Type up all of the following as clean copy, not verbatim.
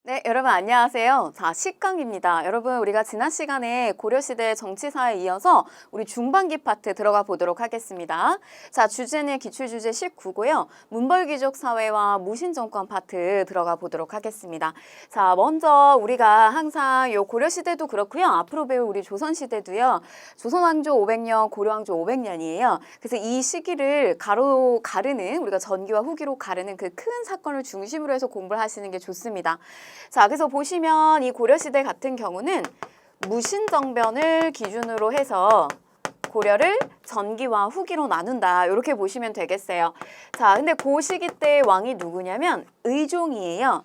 네, 여러분 안녕하세요. 자, 식강입니다. 여러분, 우리가 지난 시간에 고려시대 정치사에 이어서 우리 중반기 파트 들어가 보도록 하겠습니다. 자, 주제는 기출주제 19고요. 문벌귀족 사회와 무신정권 파트 들어가 보도록 하겠습니다. 자, 먼저 우리가 항상 요 고려시대도 그렇고요. 앞으로 배울 우리 조선시대도요. 조선왕조 500년, 고려왕조 500년이에요. 그래서 이 시기를 가르는 우리가 전기와 후기로 가르는 그 큰 사건을 중심으로 해서 공부를 하시는 게 좋습니다. 자, 그래서 보시면 이 고려시대 같은 경우는 무신정변을 기준으로 해서 고려를 전기와 후기로 나눈다. 이렇게 보시면 되겠어요. 자, 근데 그 시기 때 왕이 누구냐면 의종이에요.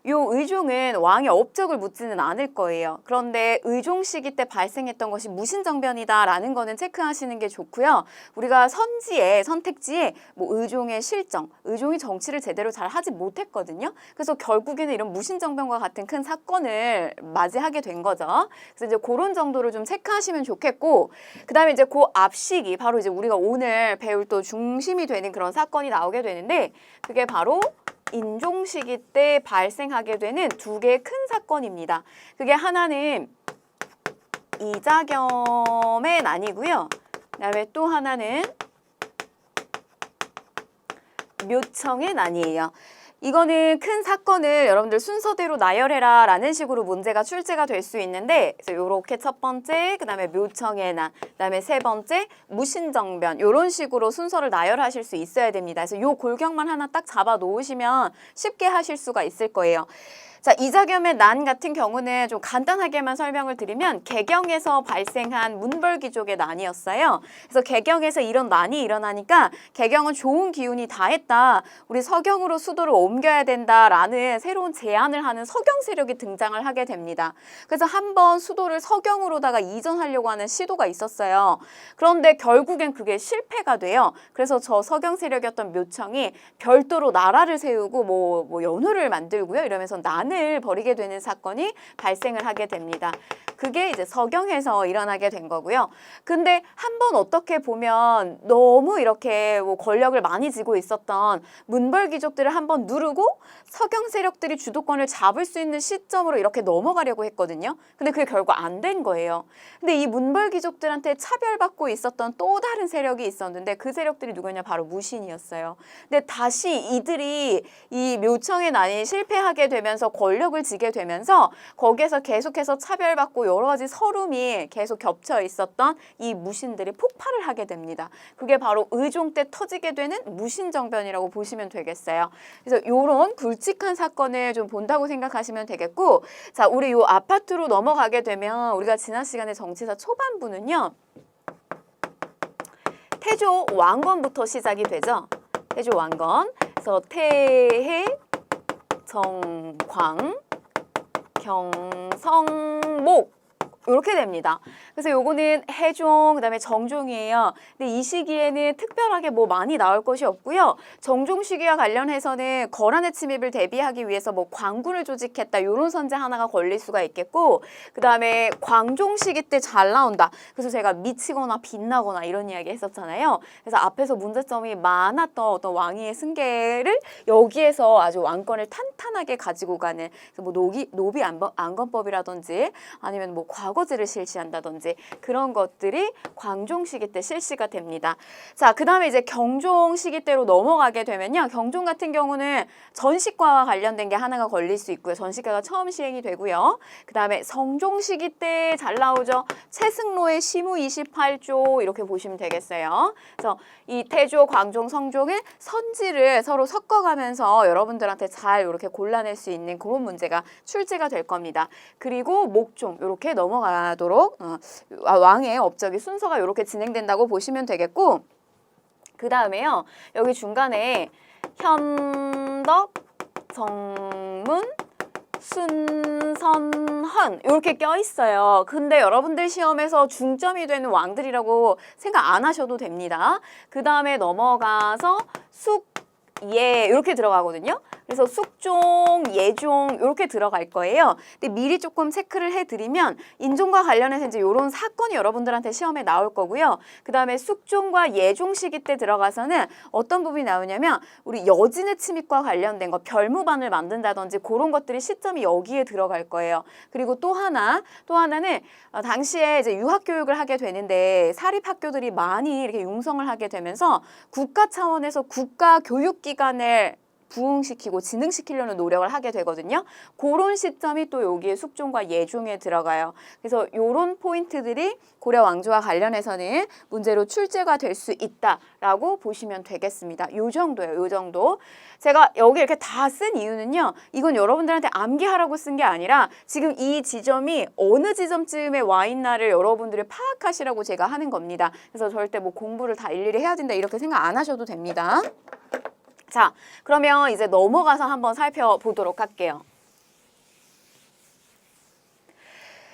요 의종은 왕의 업적을 묻지는 않을 거예요. 그런데 의종 시기 때 발생했던 것이 무신정변이다라는 거는 체크하시는 게 좋고요. 우리가 선택지에 뭐 의종의 실정, 의종이 정치를 제대로 잘 하지 못했거든요. 그래서 결국에는 이런 무신정변과 같은 큰 사건을 맞이하게 된 거죠. 그래서 이제 그런 정도를 좀 체크하시면 좋겠고, 그 다음에 이제 그 앞 시기, 바로 이제 우리가 오늘 배울 또 중심이 되는 그런 사건이 나오게 되는데, 그게 바로 인종 시기 때 발생하게 되는 두 개의 큰 사건입니다. 그게 하나는 이자겸의 난이고요. 그다음에 또 하나는 묘청의 난이에요. 이거는 큰 사건을 여러분들 순서대로 나열해라 라는 식으로 문제가 출제가 될 수 있는데, 그래서 요렇게 첫 번째, 그 다음에 묘청의 난, 그 다음에 세 번째 무신정변, 요런 식으로 순서를 나열하실 수 있어야 됩니다. 그래서 요 골격만 하나 딱 잡아 놓으시면 쉽게 하실 수가 있을 거예요. 자, 이자겸의 난 같은 경우는 좀 간단하게만 설명을 드리면 개경에서 발생한 문벌귀족의 난이었어요. 그래서 개경에서 이런 난이 일어나니까 개경은 좋은 기운이 다했다. 우리 서경으로 수도를 옮겨야 된다라는 새로운 제안을 하는 서경 세력이 등장을 하게 됩니다. 그래서 한번 수도를 서경으로다가 이전하려고 하는 시도가 있었어요. 그런데 결국엔 그게 실패가 돼요. 그래서 저 서경 세력이었던 묘청이 별도로 나라를 세우고 뭐 연호를 만들고요. 이러면서 난을 벌이게 되는 사건이 발생을 하게 됩니다. 그게 이제 서경에서 일어나게 된 거고요. 근데 한번 어떻게 보면 너무 이렇게 뭐 권력을 많이 쥐고 있었던 문벌귀족들을 한번 누르고 서경 세력들이 주도권을 잡을 수 있는 시점으로 이렇게 넘어가려고 했거든요. 근데 그게 결국 안 된 거예요. 근데 이 문벌귀족들한테 차별받고 있었던 또 다른 세력이 있었는데 그 세력들이 누구냐? 바로 무신이었어요. 근데 다시 이들이 이 묘청의 난이 실패하게 되면서 권력을 쥐게 되면서 거기에서 계속해서 차별받고 여러 가지 서름이 계속 겹쳐 있었던 이 무신들이 폭발을 하게 됩니다. 그게 바로 의종 때 터지게 되는 무신정변이라고 보시면 되겠어요. 그래서 이런 굵직한 사건을 좀 본다고 생각하시면 되겠고, 자, 우리 요 아파트로 넘어가게 되면 우리가 지난 시간에 정치사 초반부는요, 태조 왕건부터 시작이 되죠. 태조 왕건. 그래서 태해, 정광, 경성목 이렇게 됩니다. 그래서 요거는 해종, 그다음에 정종이에요. 근데 이 시기에는 특별하게 뭐 많이 나올 것이 없고요. 정종 시기와 관련해서는 거란의 침입을 대비하기 위해서 뭐 광군을 조직했다. 요런 선제 하나가 걸릴 수가 있겠고, 그다음에 광종 시기 때 잘 나온다. 그래서 제가 미치거나 빛나거나 이런 이야기 했었잖아요. 그래서 앞에서 문제점이 많았던 어떤 왕위의 승계를 여기에서 아주 왕권을 탄탄하게 가지고 가는, 그래서 뭐 노비 안건법이라든지 아니면 뭐 과거제를 실시한다든지 그런 것들이 광종 시기 때 실시가 됩니다. 자, 그 다음에 이제 경종 시기 때로 넘어가게 되면요. 경종 같은 경우는 전시과와 관련된 게 하나가 걸릴 수 있고요. 전시과가 처음 시행이 되고요. 그 다음에 성종 시기 때 잘 나오죠. 최승로의 시무 28조 이렇게 보시면 되겠어요. 그래서 이 태조, 광종, 성종은 선지를 서로 섞어가면서 여러분들한테 잘 이렇게 골라낼 수 있는 그런 문제가 출제가 될 겁니다. 그리고 목종 이렇게 넘어가도록 왕의 업적이 순서가 이렇게 진행된다고 보시면 되겠고, 그 다음에요. 여기 중간에 현덕, 정문, 순선헌 이렇게 껴있어요. 근데 여러분들 시험에서 중점이 되는 왕들이라고 생각 안 하셔도 됩니다. 그 다음에 넘어가서 숙, 예 이렇게 들어가거든요. 그래서 숙종, 예종 이렇게 들어갈 거예요. 근데 미리 조금 체크를 해드리면 인종과 관련해서 이제 이런 사건이 여러분들한테 시험에 나올 거고요. 그 다음에 숙종과 예종 시기 때 들어가서는 어떤 부분이 나오냐면 우리 여진의 침입과 관련된 거 별무반을 만든다든지 그런 것들이 시점이 여기에 들어갈 거예요. 그리고 또 하나는 당시에 이제 유학 교육을 하게 되는데 사립 학교들이 많이 이렇게 융성을 하게 되면서 국가 차원에서 국가 교육기관을 부흥시키고 진흥시키려는 노력을 하게 되거든요. 그런 시점이 또 여기에 숙종과 예종에 들어가요. 그래서 이런 포인트들이 고려 왕조와 관련해서는 문제로 출제가 될 수 있다라고 보시면 되겠습니다. 요 정도예요. 요 정도. 제가 여기 이렇게 다 쓴 이유는요. 이건 여러분들한테 암기하라고 쓴 게 아니라 지금 이 지점이 어느 지점쯤에 와 있나를 여러분들이 파악하시라고 제가 하는 겁니다. 그래서 절대 뭐 공부를 다 일일이 해야 된다 이렇게 생각 안 하셔도 됩니다. 자, 그러면 이제 넘어가서 한번 살펴보도록 할게요.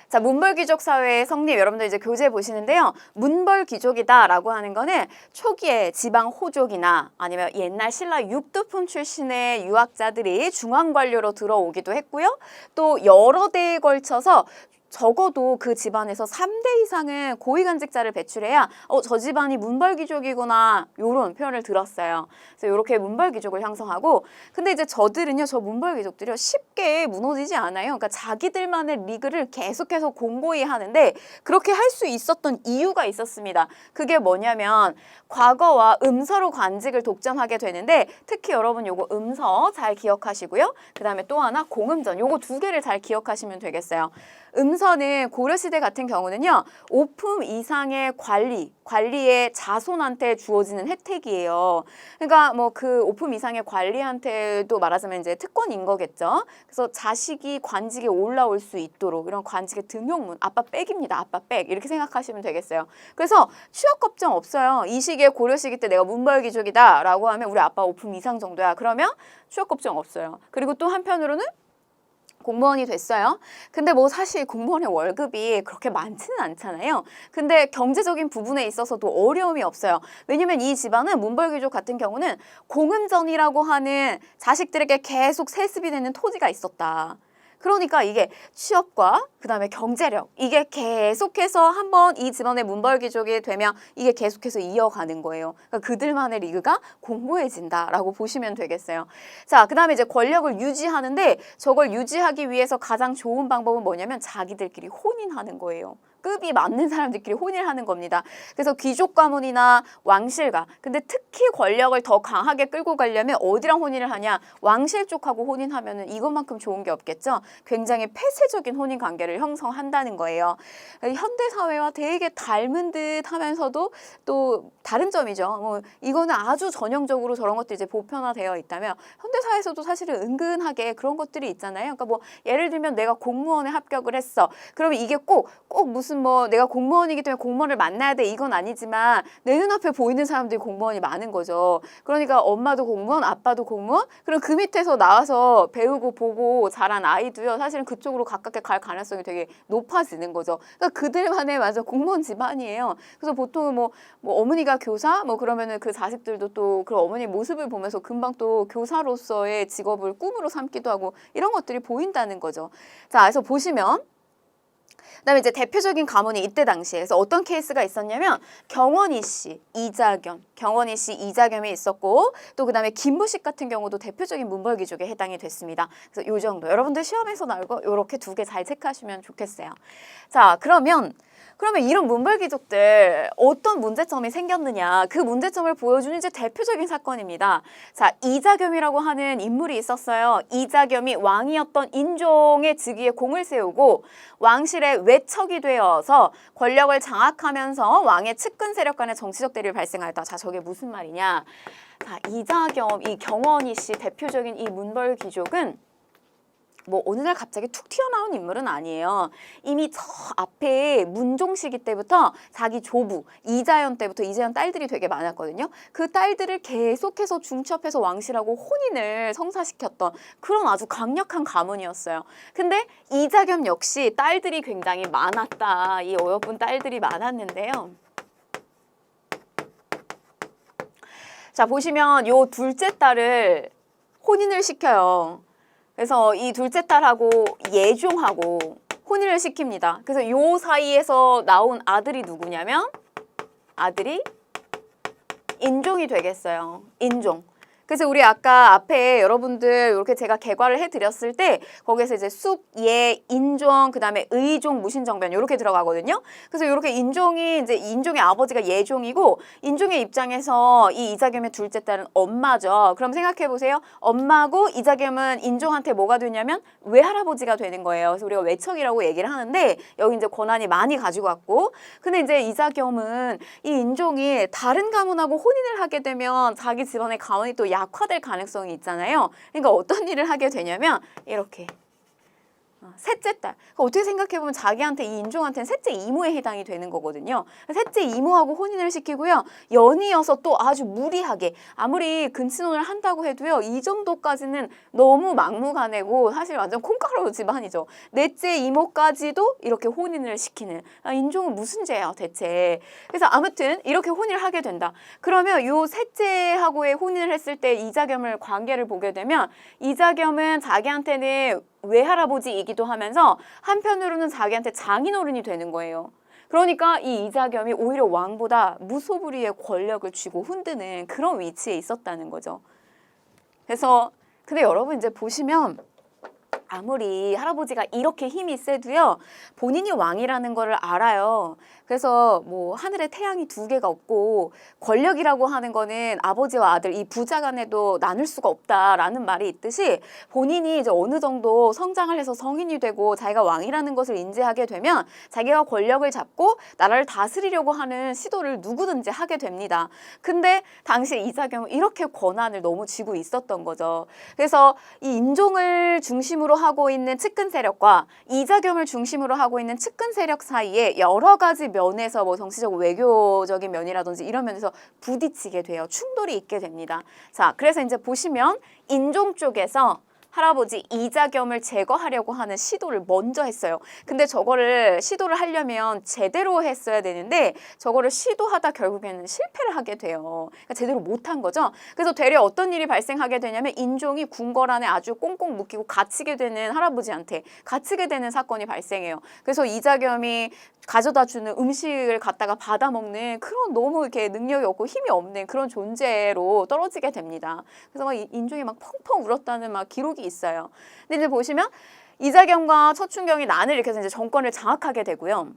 자, 문벌귀족 사회의 성립 여러분들 이제 교재 보시는데요. 문벌귀족이다라고 하는 거는 초기에 지방 호족이나 아니면 옛날 신라 육두품 출신의 유학자들이 중앙관료로 들어오기도 했고요. 또 여러 대에 걸쳐서 적어도 그 집안에서 3대 이상은 고위간직자를 배출해야 저 집안이 문벌귀족이구나 요런 표현을 들었어요. 그래서 이렇게 문벌귀족을 형성하고 근데 이제 저들은요. 저 문벌귀족들이요. 쉽게 무너지지 않아요. 그러니까 자기들만의 리그를 계속해서 공고히 하는데 그렇게 할 수 있었던 이유가 있었습니다. 그게 뭐냐면 과거와 음서로 관직을 독점하게 되는데 특히 여러분 요거 음서 잘 기억하시고요. 그 다음에 또 하나 공음전 요거 두 개를 잘 기억하시면 되겠어요. 음서는 고려시대 같은 경우는요. 5품 이상의 관리의 자손한테 주어지는 혜택이에요. 그러니까 뭐 그 5품 이상의 관리한테도 말하자면 이제 특권인 거겠죠. 그래서 자식이 관직에 올라올 수 있도록 이런 관직의 등용문, 아빠 백입니다. 아빠 백 이렇게 생각하시면 되겠어요. 그래서 취업 걱정 없어요. 이 시기에 고려 시기 때 내가 문벌귀족이다 라고 하면 우리 아빠 5품 이상 정도야. 그러면 취업 걱정 없어요. 그리고 또 한편으로는 공무원이 됐어요. 근데 뭐 사실 공무원의 월급이 그렇게 많지는 않잖아요. 근데 경제적인 부분에 있어서도 어려움이 없어요. 왜냐면 이 집안은 문벌귀족 같은 경우는 공음전이라고 하는 자식들에게 계속 세습이 되는 토지가 있었다. 그러니까 이게 취업과 그다음에 경제력 이게 계속해서 한번 이 집안의 문벌귀족이 되면 이게 계속해서 이어가는 거예요. 그러니까 그들만의 리그가 공고해진다라고 보시면 되겠어요. 자, 그다음에 이제 권력을 유지하는데 저걸 유지하기 위해서 가장 좋은 방법은 뭐냐면 자기들끼리 혼인하는 거예요. 급이 맞는 사람들끼리 혼인하는 겁니다. 그래서 귀족 가문이나 왕실가 근데 특히 권력을 더 강하게 끌고 가려면 어디랑 혼인을 하냐 왕실 쪽하고 혼인하면은 이것만큼 좋은 게 없겠죠. 굉장히 폐쇄적인 혼인 관계를 형성한다는 거예요. 현대 사회와 되게 닮은 듯 하면서도 또 다른 점이죠. 뭐 이거는 아주 전형적으로 저런 것들이 이제 보편화되어 있다면 현대 사회에서도 사실은 은근하게 그런 것들이 있잖아요. 그러니까 뭐 예를 들면 내가 공무원에 합격을 했어. 그러면 이게 꼭 무슨 뭐 내가 공무원이기 때문에 공무원을 만나야 돼 이건 아니지만 내 눈앞에 보이는 사람들이 공무원이 많은 거죠. 그러니까 엄마도 공무원, 아빠도 공무원. 그럼 그 밑에서 나와서 배우고 보고 자란 아이도요. 사실은 그쪽으로 가깝게 갈 가능성이 되게 높아지는 거죠. 그러니까 그들만의 맞아 공무원 집안이에요. 그래서 보통 뭐 어머니가 교사 뭐 그러면은 그 자식들도 또 그 어머니 모습을 보면서 금방 또 교사로서의 직업을 꿈으로 삼기도 하고 이런 것들이 보인다는 거죠. 자, 그래서 보시면 그다음에 이제 대표적인 가문이 이때 당시에 그래서 어떤 케이스가 있었냐면 경원이 씨, 이자겸이 있었고 또 그다음에 김부식 같은 경우도 대표적인 문벌귀족에 해당이 됐습니다. 그래서 요 정도 여러분들 시험에서 나올 거 요렇게 두 개 잘 체크하시면 좋겠어요. 자, 그러면 이런 문벌귀족들 어떤 문제점이 생겼느냐 그 문제점을 보여주는 이제 대표적인 사건입니다. 자, 이자겸이라고 하는 인물이 있었어요. 이자겸이 왕이었던 인종의 즉위에 공을 세우고 왕실의 외척이 되어서 권력을 장악하면서 왕의 측근 세력 간의 정치적 대립이 발생하였다. 자, 저게 무슨 말이냐. 자, 이자겸, 이 경원이 씨 대표적인 이 문벌귀족은 뭐 어느 날 갑자기 툭 튀어나온 인물은 아니에요. 이미 저 앞에 문종 시기 때부터 자기 조부 이자연 때부터 이자연 딸들이 되게 많았거든요. 그 딸들을 계속해서 중첩해서 왕실하고 혼인을 성사시켰던 그런 아주 강력한 가문이었어요. 근데 이자겸 역시 딸들이 굉장히 많았다. 이 어여쁜 딸들이 많았는데요. 자, 보시면 요 둘째 딸을 혼인을 시켜요. 그래서 이 둘째 딸하고 예종하고 혼인을 시킵니다. 그래서 요 사이에서 나온 아들이 누구냐면 아들이 인종이 되겠어요. 인종. 그래서 우리 아까 앞에 여러분들 이렇게 제가 개괄을 해드렸을 때 거기에서 이제 숙, 예, 인종, 그 다음에 의종, 무신정변 이렇게 들어가거든요. 그래서 이렇게 인종이 이제 인종의 아버지가 예종이고 인종의 입장에서 이 이자겸의 둘째 딸은 엄마죠. 그럼 생각해 보세요. 엄마고 이자겸은 인종한테 뭐가 되냐면 외할아버지가 되는 거예요. 그래서 우리가 외척이라고 얘기를 하는데 여기 이제 권한이 많이 가지고 왔고, 근데 이제 이자겸은 이 인종이 다른 가문하고 혼인을 하게 되면 자기 집안의 가문이 또 약화될 가능성이 있잖아요. 그러니까 어떤 일을 하게 되냐면 이렇게 셋째 딸. 어떻게 생각해보면 자기한테 이 인종한테는 셋째 이모에 해당이 되는 거거든요. 셋째 이모하고 혼인을 시키고요. 연이어서 또 아주 무리하게 아무리 근친혼을 한다고 해도요. 이 정도까지는 너무 막무가내고 사실 완전 콩가루 집안이죠. 넷째 이모까지도 이렇게 혼인을 시키는 인종은 무슨 죄야 대체. 그래서 아무튼 이렇게 혼인을 하게 된다. 그러면 요 셋째하고의 혼인을 했을 때 이자겸을 관계를 보게 되면 이자겸은 자기한테는 외할아버지이기도 하면서 한편으로는 자기한테 장인어른이 되는 거예요. 그러니까 이 이자겸이 오히려 왕보다 무소불위의 권력을 쥐고 흔드는 그런 위치에 있었다는 거죠. 그래서 근데 여러분 이제 보시면 아무리 할아버지가 이렇게 힘이 세도요. 본인이 왕이라는 거를 알아요. 그래서 뭐 하늘에 태양이 두 개가 없고 권력이라고 하는 거는 아버지와 아들 이 부자 간에도 나눌 수가 없다라는 말이 있듯이 본인이 이제 어느 정도 성장을 해서 성인이 되고 자기가 왕이라는 것을 인지하게 되면 자기가 권력을 잡고 나라를 다스리려고 하는 시도를 누구든지 하게 됩니다. 근데 당시 이자겸은 이렇게 권한을 너무 쥐고 있었던 거죠. 그래서 이 인종을 중심으로 하고 있는 측근 세력과 이자겸을 중심으로 하고 있는 측근 세력 사이에 여러 가지 면에서 뭐 정치적 외교적인 면이라든지 이런 면에서 부딪히게 돼요. 충돌이 있게 됩니다. 자, 그래서 이제 보시면 인종 쪽에서 할아버지 이자겸을 제거하려고 하는 시도를 먼저 했어요. 근데 저거를 시도를 하려면 제대로 했어야 되는데 저거를 시도하다 결국에는 실패를 하게 돼요. 그러니까 제대로 못한 거죠. 그래서 되려 어떤 일이 발생하게 되냐면 인종이 궁궐 안에 아주 꽁꽁 묶이고 갇히게 되는 할아버지한테 갇히게 되는 사건이 발생해요. 그래서 이자겸이 가져다 주는 음식을 갖다가 받아먹는 그런 너무 이렇게 능력이 없고 힘이 없는 그런 존재로 떨어지게 됩니다. 그래서 막 인종이 막 펑펑 울었다는 막 기록이 있어요. 근데 이제 보시면 이자겸과 척춘경이 난을 일으켜서 이제 정권을 장악하게 되고요.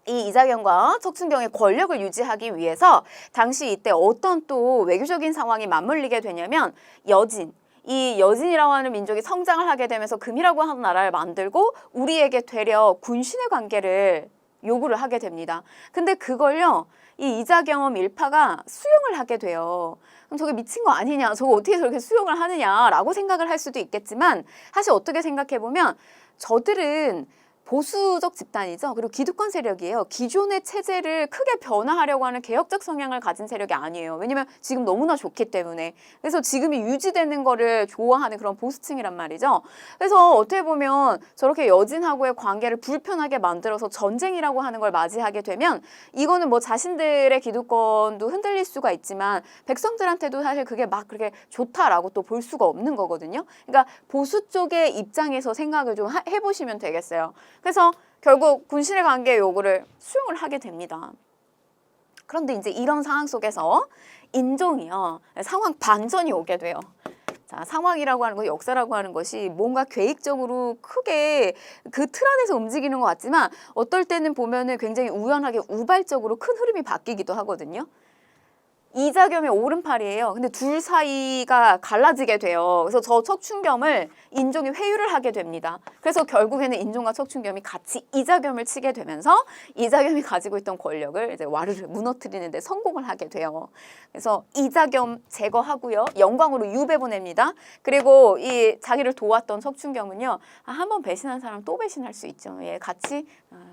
이 이자겸과 척춘경의 권력을 유지하기 위해서 당시 이때 어떤 또 외교적인 상황이 맞물리게 되냐면 여진. 이 여진이라고 하는 민족이 성장을 하게 되면서 금이라고 하는 나라를 만들고 우리에게 되려 군신의 관계를 요구를 하게 됩니다. 근데 그걸요. 이 이자겸 일파가 수용을 하게 돼요. 그럼 저게 미친 거 아니냐, 저거 어떻게 저렇게 수용을 하느냐라고 생각을 할 수도 있겠지만 사실 어떻게 생각해보면 저들은 보수적 집단이죠. 그리고 기득권 세력이에요. 기존의 체제를 크게 변화하려고 하는 개혁적 성향을 가진 세력이 아니에요. 왜냐면 지금 너무나 좋기 때문에. 그래서 지금이 유지되는 거를 좋아하는 그런 보수층이란 말이죠. 그래서 어떻게 보면 저렇게 여진하고의 관계를 불편하게 만들어서 전쟁이라고 하는 걸 맞이하게 되면 이거는 뭐 자신들의 기득권도 흔들릴 수가 있지만 백성들한테도 사실 그게 막 그렇게 좋다라고 또 볼 수가 없는 거거든요. 그러니까 보수 쪽의 입장에서 생각을 좀 해보시면 되겠어요. 그래서 결국 군신의 관계 요구를 수용을 하게 됩니다. 그런데 이제 이런 상황 속에서 인종이요. 상황 반전이 오게 돼요. 자, 상황이라고 하는 거, 역사라고 하는 것이 뭔가 계획적으로 크게 그 틀 안에서 움직이는 것 같지만 어떨 때는 보면은 굉장히 우연하게 우발적으로 큰 흐름이 바뀌기도 하거든요. 이자겸의 오른팔이에요. 근데 둘 사이가 갈라지게 돼요. 그래서 저 척춘겸을 인종이 회유를 하게 됩니다. 그래서 결국에는 인종과 척춘겸이 같이 이자겸을 치게 되면서 이자겸이 가지고 있던 권력을 이제 와르르 무너뜨리는 데 성공을 하게 돼요. 그래서 이자겸 제거하고요. 영광으로 유배 보냅니다. 그리고 이 자기를 도왔던 척춘겸은요. 한 번 배신한 사람 또 배신할 수 있죠. 예, 같이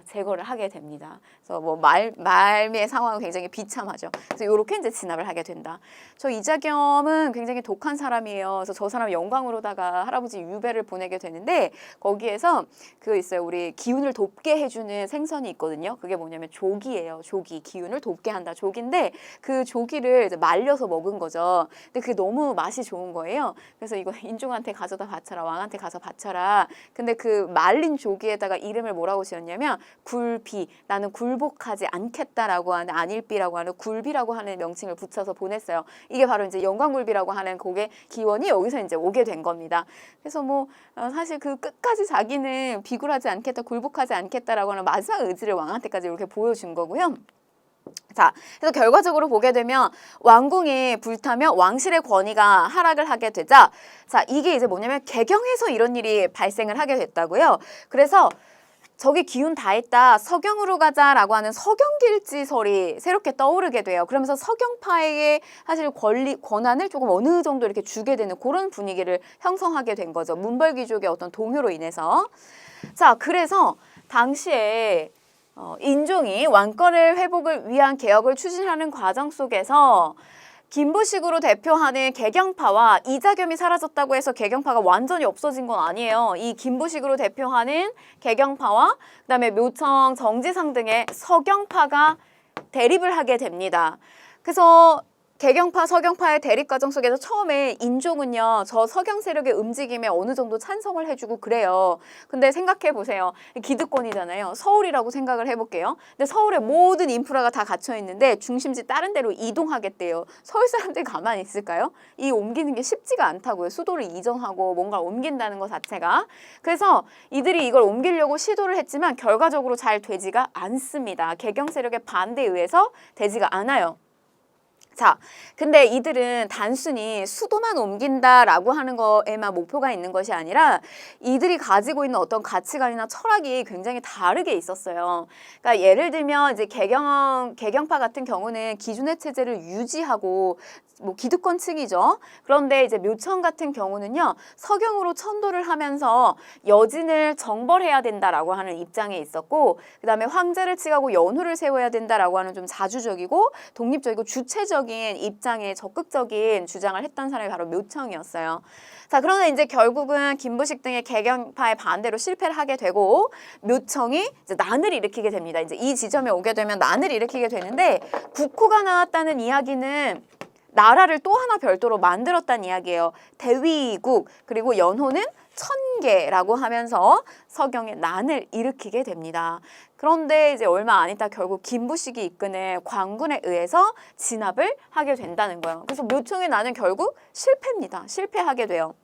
제거를 하게 됩니다. 그래서 뭐 말미의 상황은 굉장히 비참하죠. 그래서 이렇게 이제 지나 진압을 하게 된다. 저 이자겸은 굉장히 독한 사람이에요. 그래서 저 사람 영광으로다가 할아버지 유배를 보내게 되는데 거기에서 그 있어요. 우리 기운을 돕게 해주는 생선이 있거든요. 그게 뭐냐면 조기예요. 조기. 기운을 돕게 한다. 조기인데 그 조기를 이제 말려서 먹은 거죠. 근데 그게 너무 맛이 좋은 거예요. 그래서 이거 인종한테 가져다 바쳐라. 왕한테 가서 바쳐라. 근데 그 말린 조기에다가 이름을 뭐라고 지었냐면 굴비. 나는 굴복하지 않겠다라고 하는 안일비라고 하는 굴비라고 하는 명칭을 붙여서 보냈어요. 이게 바로 이제 영광굴비라고 하는 곡의 기원이 여기서 이제 오게 된 겁니다. 그래서 뭐 사실 그 끝까지 자기는 비굴하지 않겠다, 굴복하지 않겠다라고 하는 마지막 의지를 왕한테까지 이렇게 보여준 거고요. 자, 그래서 결과적으로 보게 되면 왕궁이 불타며 왕실의 권위가 하락을 하게 되자, 자, 이게 이제 뭐냐면 개경에서 이런 일이 발생을 하게 됐다고요. 그래서 저기 기운 다 있다. 서경으로 가자라고 하는 서경길지설이 새롭게 떠오르게 돼요. 그러면서 서경파에게 사실 권한을 조금 어느 정도 이렇게 주게 되는 그런 분위기를 형성하게 된 거죠. 문벌귀족의 어떤 동요로 인해서. 자, 그래서 당시에 인종이 왕권을 회복을 위한 개혁을 추진하는 과정 속에서 김부식으로 대표하는 개경파와 이자겸이 사라졌다고 해서 개경파가 완전히 없어진 건 아니에요. 이 김부식으로 대표하는 개경파와 그다음에 묘청, 정지상 등의 서경파가 대립을 하게 됩니다. 그래서 개경파, 서경파의 대립 과정 속에서 처음에 인종은요, 저 서경 세력의 움직임에 어느 정도 찬성을 해주고 그래요. 근데 생각해 보세요. 기득권이잖아요. 서울이라고 생각을 해볼게요. 근데 서울에 모든 인프라가 다 갇혀 있는데 중심지 다른 데로 이동하겠대요. 서울 사람들이 가만히 있을까요? 이 옮기는 게 쉽지가 않다고요. 수도를 이전하고 뭔가를 옮긴다는 것 자체가. 그래서 이들이 이걸 옮기려고 시도를 했지만 결과적으로 잘 되지가 않습니다. 개경 세력의 반대에 의해서 되지가 않아요. 자, 근데 이들은 단순히 수도만 옮긴다라고 하는 거에만 목표가 있는 것이 아니라 이들이 가지고 있는 어떤 가치관이나 철학이 굉장히 다르게 있었어요. 그러니까 예를 들면 이제 개경파 같은 경우는 기존의 체제를 유지하고 뭐 기득권층이죠. 그런데 이제 묘청 같은 경우는요, 서경으로 천도를 하면서 여진을 정벌해야 된다라고 하는 입장에 있었고, 그 다음에 황제를 칙하고 연후를 세워야 된다라고 하는 좀 자주적이고 독립적이고 주체적인 입장에 적극적인 주장을 했던 사람이 바로 묘청이었어요. 자, 그런데 이제 결국은 김부식 등의 개경파의 반대로 실패를 하게 되고 묘청이 이제 난을 일으키게 됩니다. 이제 이 지점에 오게 되면 난을 일으키게 되는데 국호가 나왔다는 이야기는 나라를 또 하나 별도로 만들었다는 이야기예요. 대위국, 그리고 연호는 천계라고 하면서 서경의 난을 일으키게 됩니다. 그런데 이제 얼마 안 있다 결국 김부식이 이끄는 광군에 의해서 진압을 하게 된다는 거예요. 그래서 묘청의 난은 결국 실패입니다. 실패하게 돼요.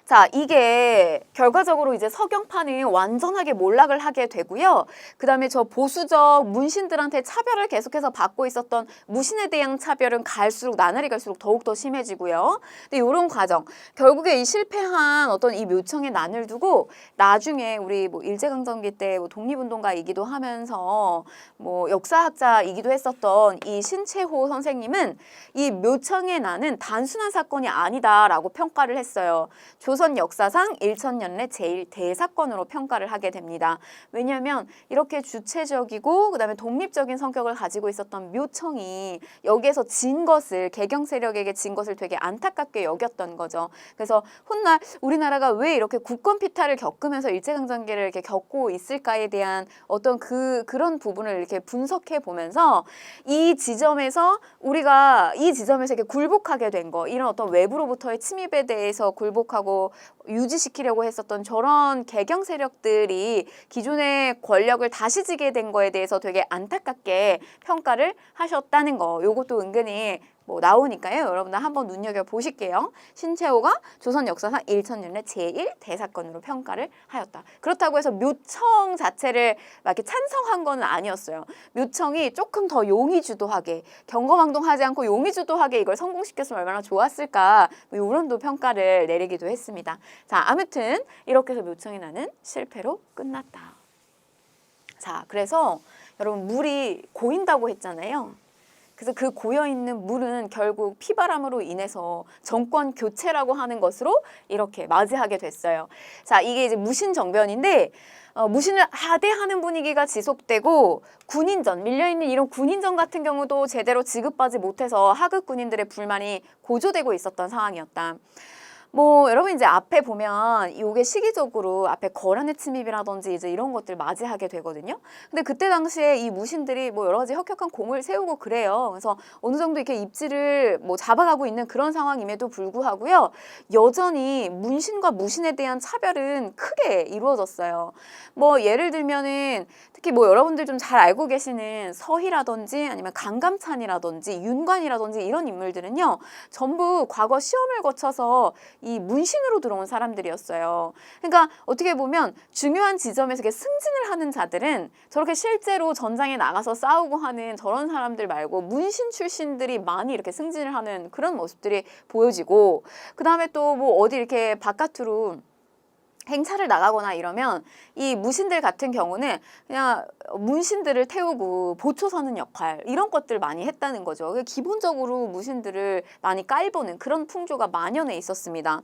자, 이게 결과적으로 이제 서경파는 완전하게 몰락을 하게 되고요. 그 다음에 저 보수적 문신들한테 차별을 계속해서 받고 있었던 무신에 대한 차별은 나날이 갈수록 더욱더 심해지고요. 근데 이런 과정, 결국에 이 실패한 어떤 이 묘청의 난을 두고 나중에 우리 뭐 일제강점기 때 뭐 독립운동가이기도 하면서 뭐 역사학자이기도 했었던 이 신채호 선생님은 이 묘청의 난은 단순한 사건이 아니다라고 평가를 했어요. 조선 역사상 1000년 제일 대사건으로 평가를 하게 됩니다. 왜냐하면 이렇게 주체적이고 그다음에 독립적인 성격을 가지고 있었던 묘청이 여기에서 진 것을 개경 세력에게 진 것을 되게 안타깝게 여겼던 거죠. 그래서 훗날 우리나라가 왜 이렇게 국권 피탈을 겪으면서 일제강점기를 이렇게 겪고 있을까에 대한 어떤 그런 부분을 이렇게 분석해 보면서 이 지점에서 이렇게 굴복하게 된 거, 이런 어떤 외부로부터의 침입에 대해서 굴복하고 유지시키려고 했었던 저런 개경 세력들이 기존의 권력을 다시 지게 된 거에 대해서 되게 안타깝게 평가를 하셨다는 거. 요것도 은근히 뭐 나오니까요. 여러분들 한번 눈여겨보실게요. 신채호가 조선 역사상 1000년의 제1대사건으로 평가를 하였다. 그렇다고 해서 묘청 자체를 막 이렇게 찬성한 건 아니었어요. 묘청이 조금 더 용의주도하게, 경거망동하지 않고 용의주도하게 이걸 성공시켰으면 얼마나 좋았을까, 뭐 이런 또 평가를 내리기도 했습니다. 자, 아무튼 이렇게 해서 묘청의 난은 실패로 끝났다. 자, 그래서 여러분 물이 고인다고 했잖아요. 그래서 그 고여있는 물은 결국 피바람으로 인해서 정권 교체라고 하는 것으로 이렇게 맞이하게 됐어요. 자, 이게 이제 무신정변인데 무신을 하대하는 분위기가 지속되고 군인전, 밀려있는 이런 군인전 같은 경우도 제대로 지급받지 못해서 하급 군인들의 불만이 고조되고 있었던 상황이었다. 뭐 여러분 이제 앞에 보면 이게 시기적으로 앞에 거란의 침입이라든지 이제 이런 것들 맞이하게 되거든요. 근데 그때 당시에 이 무신들이 뭐 여러 가지 혁혁한 공을 세우고 그래요. 그래서 어느 정도 이렇게 입지를 뭐 잡아가고 있는 그런 상황임에도 불구하고요. 여전히 문신과 무신에 대한 차별은 크게 이루어졌어요. 뭐 예를 들면은 특히 뭐 여러분들 좀 잘 알고 계시는 서희라든지 아니면 강감찬이라든지 윤관이라든지 이런 인물들은요. 전부 과거 시험을 거쳐서 이 문신으로 들어온 사람들이었어요. 그러니까 어떻게 보면 중요한 지점에서 이렇게 승진을 하는 자들은 저렇게 실제로 전장에 나가서 싸우고 하는 저런 사람들 말고 문신 출신들이 많이 이렇게 승진을 하는 그런 모습들이 보여지고, 그 다음에 또 뭐 어디 이렇게 바깥으로 행차를 나가거나 이러면 이 무신들 같은 경우는 그냥 문신들을 태우고 보초 서는 역할 이런 것들 많이 했다는 거죠. 기본적으로 무신들을 많이 깔보는 그런 풍조가 만연해 있었습니다.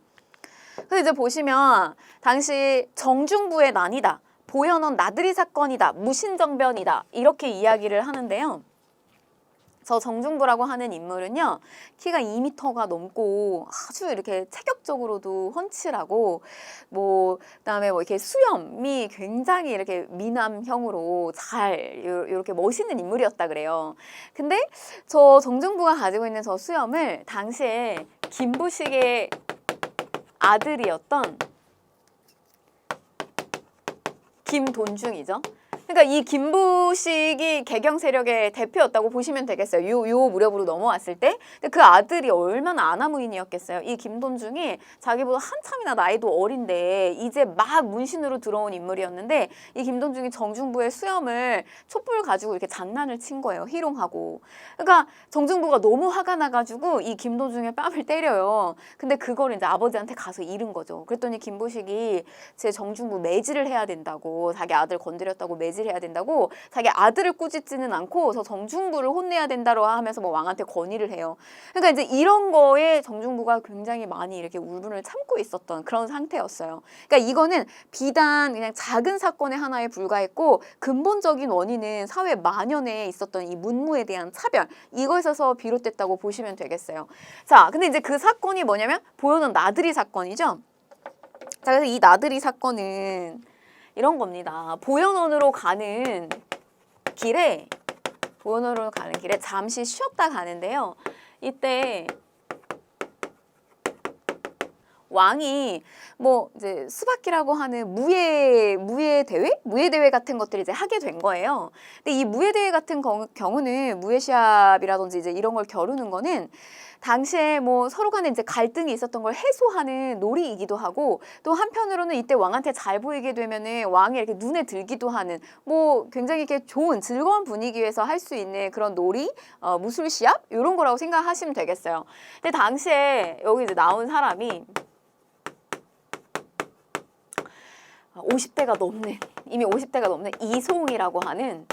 그래서 이제 보시면 당시 정중부의 난이다, 보현원 나들이 사건이다, 무신정변이다 이렇게 이야기를 하는데요. 저 정중부라고 하는 인물은요, 키가 2m가 넘고 아주 이렇게 체격적으로도 훤칠하고, 뭐 그다음에 뭐 이렇게 수염이 굉장히 이렇게 미남형으로 잘 이렇게 멋있는 인물이었다 그래요. 근데 저 정중부가 가지고 있는 저 수염을 당시에 김부식의 아들이었던 김돈중이죠. 그러니까 이 김부식이 개경 세력의 대표였다고 보시면 되겠어요. 요 무렵으로 넘어왔을 때. 근데 그 아들이 얼마나 아나무인이었겠어요. 이 김돈중이 자기보다 한참이나 나이도 어린데 이제 막 문신으로 들어온 인물이었는데, 이 김돈중이 정중부의 수염을 촛불 가지고 이렇게 장난을 친 거예요. 희롱하고. 그러니까 정중부가 너무 화가 나가지고 이 김돈중의 뺨을 때려요. 근데 그걸 이제 아버지한테 가서 잃은 거죠. 그랬더니 김부식이 제 정중부 매질을 해야 된다고, 자기 아들 건드렸다고 매질해야 된다고 자기 아들을 꾸짖지는 않고 저 정중부를 혼내야 된다고 하면서 뭐 왕한테 건의를 해요. 그러니까 이제 이런 거에 정중부가 굉장히 많이 이렇게 울분을 참고 있었던 그런 상태였어요. 그러니까 이거는 비단 그냥 작은 사건의 하나에 불과했고, 근본적인 원인은 사회 만연에 있었던 이 문무에 대한 차별, 이것에서 비롯됐다고 보시면 되겠어요. 자, 근데 이제 그 사건이 뭐냐면 보현원 나들이 사건이죠. 자, 그래서 이 나들이 사건은 이런 겁니다. 보현원으로 가는 길에 잠시 쉬었다 가는데요. 이때 왕이 뭐 이제 수박기라고 하는 무예 대회 같은 것들을 이제 하게 된 거예요. 근데 이 무예 대회 같은 경우는 무예 시합이라든지 이제 이런 걸 겨루는 거는 당시에 뭐 서로 간에 이제 갈등이 있었던 걸 해소하는 놀이이기도 하고, 또 한편으로는 이때 왕한테 잘 보이게 되면은 왕이 이렇게 눈에 들기도 하는 뭐 굉장히 이렇게 좋은 즐거운 분위기에서 할 수 있는 그런 놀이, 무술 시합 이런 거라고 생각하시면 되겠어요. 근데 당시에 여기 이제 나온 사람이 이미 50대가 넘는 이송이라고 하는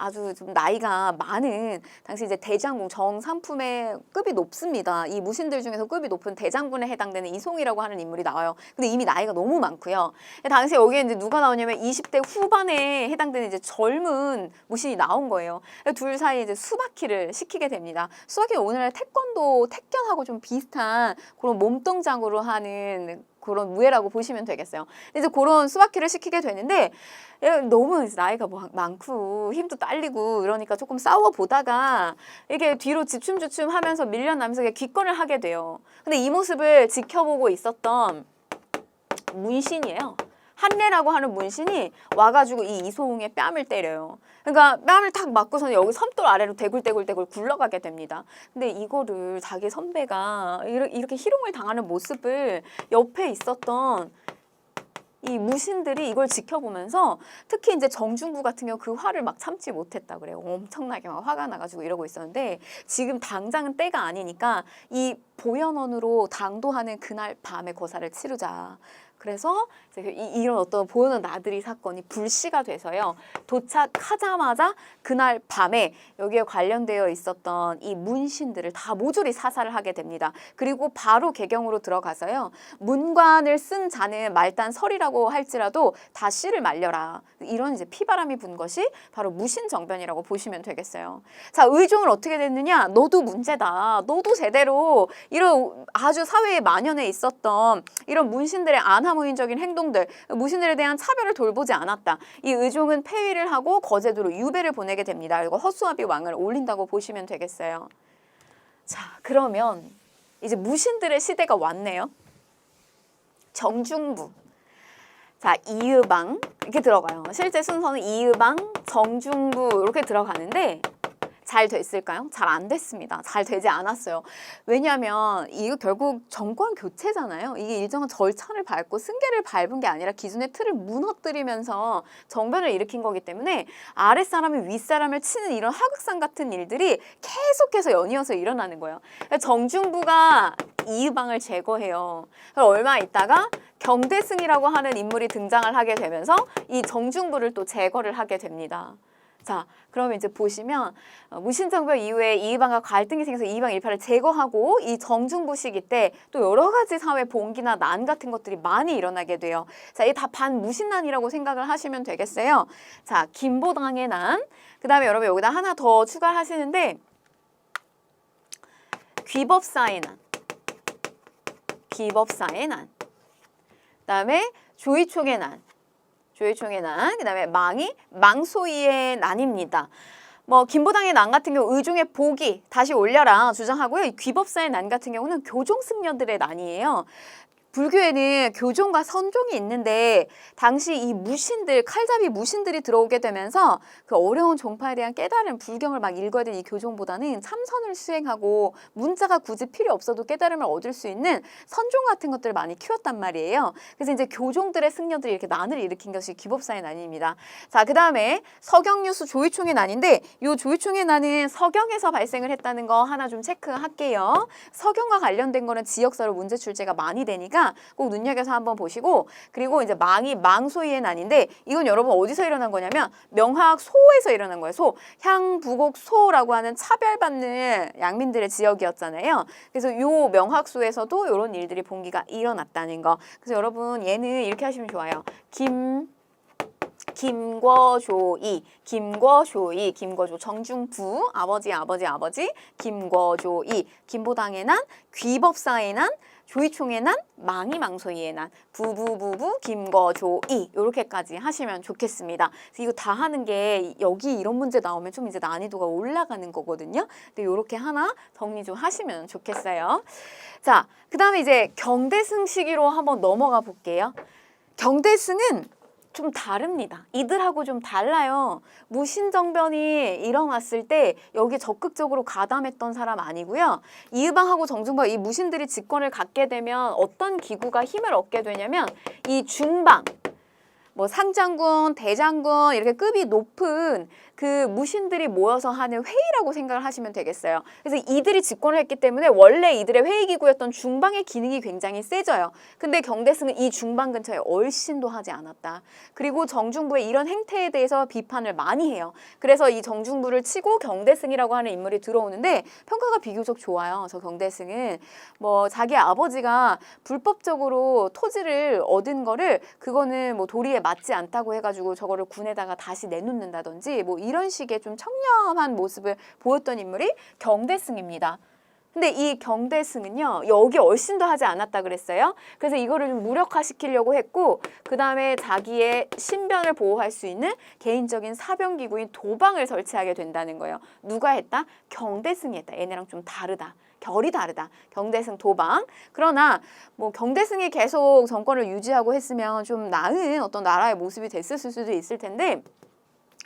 아주 좀 나이가 많은, 당시 이제 대장군 정삼품의 급이 높습니다. 이 무신들 중에서 급이 높은 대장군에 해당되는 이송이라고 하는 인물이 나와요. 근데 이미 나이가 너무 많고요. 당시 여기에 이제 누가 나오냐면 20대 후반에 해당되는 이제 젊은 무신이 나온 거예요. 둘 사이에 이제 수바키를 시키게 됩니다. 수바키는 오늘날 태권도, 택견하고 좀 비슷한 그런 몸동작으로 하는 그런 무예라고 보시면 되겠어요. 이제 그런 수바키를 시키게 되는데 너무 나이가 많고 힘도 딸리고 이러니까 조금 싸워보다가 이게 뒤로 주춤주춤 하면서 밀려나면서 기권을 하게 돼요. 근데 이 모습을 지켜보고 있었던 문신이에요. 한례라고 하는 문신이 와가지고 이 이소웅의 뺨을 때려요. 그러니까 뺨을 탁 맞고서는 여기 섬돌 아래로 대굴대굴 굴러가게 됩니다. 근데 이거를 자기 선배가 이렇게 희롱을 당하는 모습을 옆에 있었던 이 무신들이 이걸 지켜보면서, 특히 이제 정중부 같은 경우 그 화를 막 참지 못했다 그래요. 엄청나게 막 화가 나가지고 이러고 있었는데, 지금 당장은 때가 아니니까 이 보현원으로 당도하는 그날 밤에 거사를 치르자. 그래서 이런 어떤 보는 나들이 사건이 불씨가 돼서요. 도착하자마자 그날 밤에 여기에 관련되어 있었던 이 문신들을 다 모조리 사살을 하게 됩니다. 그리고 바로 개경으로 들어가서요. 문관을 쓴 자는 말단 설이라고 할지라도 다 씨를 말려라. 이런 이제 피바람이 분 것이 바로 무신정변이라고 보시면 되겠어요. 자, 의종을 어떻게 됐느냐? 너도 문제다. 너도 제대로 이런 아주 사회에 만연해 있었던 이런 문신들의 안하무인적인 행동들, 무신들에 대한 차별을 돌보지 않았다. 이 의종은 폐위를 하고 거제도로 유배를 보내게 됩니다. 그리고 허수아비 왕을 올린다고 보시면 되겠어요. 자, 그러면 이제 무신들의 시대가 왔네요. 정중부. 자, 이의방 이렇게 들어가요. 실제 순서는 이의방, 정중부 이렇게 들어가는데 잘 됐을까요? 잘 안 됐습니다. 잘 되지 않았어요. 왜냐하면 이거 결국 정권 교체잖아요. 이게 일정한 절차를 밟고 승계를 밟은 게 아니라 기존의 틀을 무너뜨리면서 정변을 일으킨 거기 때문에 아랫사람이 윗사람을 치는 이런 하극상 같은 일들이 계속해서 연이어서 일어나는 거예요. 정중부가 이의방을 제거해요. 얼마 있다가 경대승이라고 하는 인물이 등장을 하게 되면서 이 정중부를 또 제거를 하게 됩니다. 자, 그러면 이제 보시면 무신정변 이후에 이의방과 갈등이 생겨서 이의방 일파를 제거하고 이 정중부 시기 때 또 여러 가지 사회 봉기나 난 같은 것들이 많이 일어나게 돼요. 자, 이게 다 반무신난이라고 생각을 하시면 되겠어요. 자, 김보당의 난, 그 다음에 여러분 여기다 하나 더 추가하시는데 귀법사의 난, 귀법사의 난, 그 다음에 조이총의 난, 조이총의 난, 그 다음에 망소이의 난입니다. 뭐 김보당의 난 같은 경우 의종의 복이 다시 올려라 주장하고요. 이 귀법사의 난 같은 경우는 교종승려들의 난이에요. 불교에는 교종과 선종이 있는데 당시 이 무신들, 칼잡이 무신들이 들어오게 되면서 그 어려운 종파에 대한 깨달음, 불경을 막 읽어야 되는 이 교종보다는 참선을 수행하고 문자가 굳이 필요 없어도 깨달음을 얻을 수 있는 선종 같은 것들을 많이 키웠단 말이에요. 그래서 이제 교종들의 승려들이 이렇게 난을 일으킨 것이 귀법사의 난입니다. 자, 그 다음에 서경유수 조이총의 난인데 이 조이총의 난은 서경에서 발생을 했다는 거 하나 좀 체크할게요. 서경과 관련된 거는 지역사로 문제 출제가 많이 되니까 꼭 눈여겨서 한번 보시고, 그리고 이제 망소이의 난인데 이건 여러분 어디서 일어난 거냐면 명학소에서 일어난 거예요. 향부곡소라고 하는 차별받는 양민들의 지역이었잖아요. 그래서 요 명학소에서도 이런 일들이 봉기가 일어났다는 거. 그래서 여러분 얘는 이렇게 하시면 좋아요. 김궈조이, 김궈조, 정중부, 아버지, 김궈조이, 김보당의 난, 귀법사의 난, 조이총의 난, 망소이의 난, 부부, 김궈조이 이렇게까지 하시면 좋겠습니다. 그래서 이거 다 하는 게 여기 이런 문제 나오면 좀 이제 난이도가 올라가는 거거든요. 근데 이렇게 하나 정리 좀 하시면 좋겠어요. 자, 그 다음에 이제 경대승 시기로 한번 넘어가 볼게요. 경대승은 좀 다릅니다. 이들하고 좀 달라요. 무신정변이 일어났을 때 여기 적극적으로 가담했던 사람 아니고요. 이의방하고 정중부가 이 무신들이 집권을 갖게 되면 어떤 기구가 힘을 얻게 되냐면 이 중방, 뭐 상장군, 대장군 이렇게 급이 높은 그 무신들이 모여서 하는 회의라고 생각을 하시면 되겠어요. 그래서 이들이 집권을 했기 때문에 원래 이들의 회의기구였던 중방의 기능이 굉장히 세져요. 근데 경대승은 이 중방 근처에 얼씬도 하지 않았다. 그리고 정중부의 이런 행태에 대해서 비판을 많이 해요. 그래서 이 정중부를 치고 경대승이라고 하는 인물이 들어오는데 평가가 비교적 좋아요. 저 경대승은 뭐 자기 아버지가 불법적으로 토지를 얻은 거를 그거는 뭐 도리에 맞지 않다고 해가지고 저거를 군에다가 다시 내놓는다든지 뭐 이런 식의 좀 청렴한 모습을 보였던 인물이 경대승입니다. 근데 이 경대승은요, 여기 얼씬도 하지 않았다 그랬어요. 그래서 이거를 좀 무력화시키려고 했고, 그 다음에 자기의 신변을 보호할 수 있는 개인적인 사병기구인 도방을 설치하게 된다는 거예요. 누가 했다? 경대승이 했다. 얘네랑 좀 다르다. 결이 다르다. 경대승 도방. 그러나 뭐 경대승이 계속 정권을 유지하고 했으면 좀 나은 어떤 나라의 모습이 됐을 수도 있을 텐데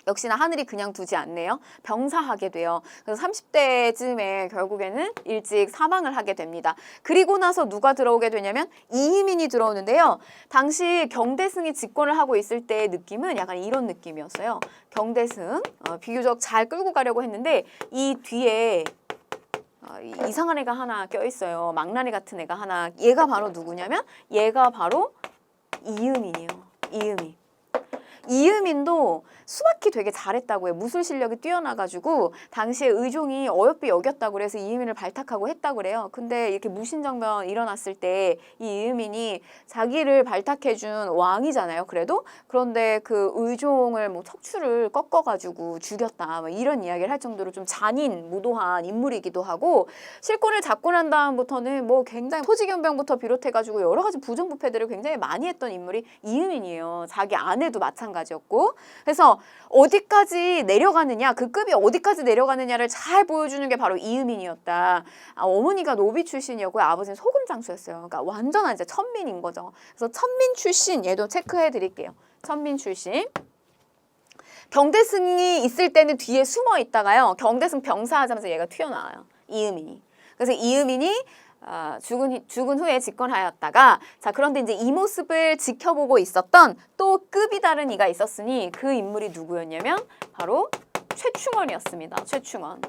역시나 하늘이 그냥 두지 않네요. 병사하게 돼요. 그래서 30대쯤에 결국에는 일찍 사망을 하게 됩니다. 그리고 나서 누가 들어오게 되냐면 이희민이 들어오는데요. 당시 경대승이 집권을 하고 있을 때의 느낌은 약간 이런 느낌이었어요. 경대승 비교적 잘 끌고 가려고 했는데 이 뒤에 이상한 애가 하나 껴있어요. 망나니 같은 애가 하나. 얘가 바로 누구냐면 얘가 바로 이음인이에요. 이음인. 이음인도 수학이 되게 잘했다고 해요. 무술 실력이 뛰어나가지고 당시에 의종이 어여삐 여겼다고 그래서 이음인을 발탁하고 했다고 그래요. 근데 이렇게 무신정변 일어났을 때 이 이음인이 자기를 발탁해준 왕이잖아요. 그런데 그 의종을 뭐 척추를 꺾어가지고 죽였다. 뭐 이런 이야기를 할 정도로 좀 잔인, 무도한 인물이기도 하고 실권을 잡고 난 다음부터는 뭐 굉장히 토지경병부터 비롯해가지고 여러 가지 부정부패들을 굉장히 많이 했던 인물이 이음인이에요. 자기 아내도 마찬가지였고. 그래서 어디까지 내려가느냐, 그 급이 어디까지 내려가느냐를 잘 보여주는 게 바로 이음인이었다. 어머니가 노비 출신이었고요. 아버지는 소금 장수였어요. 그러니까 완전한 이제 천민인 거죠. 그래서 천민 출신, 얘도 체크해 드릴게요. 천민 출신. 경대승이 있을 때는 뒤에 숨어 있다가요. 경대승 병사하자면서 얘가 튀어나와요. 이음인이. 그래서 이음인이 죽은 후에 집권하였다가 자 그런데 이제 이 모습을 지켜보고 있었던 또 급이 다른 이가 있었으니 그 인물이 누구였냐면 바로 최충원이었습니다. 최충원.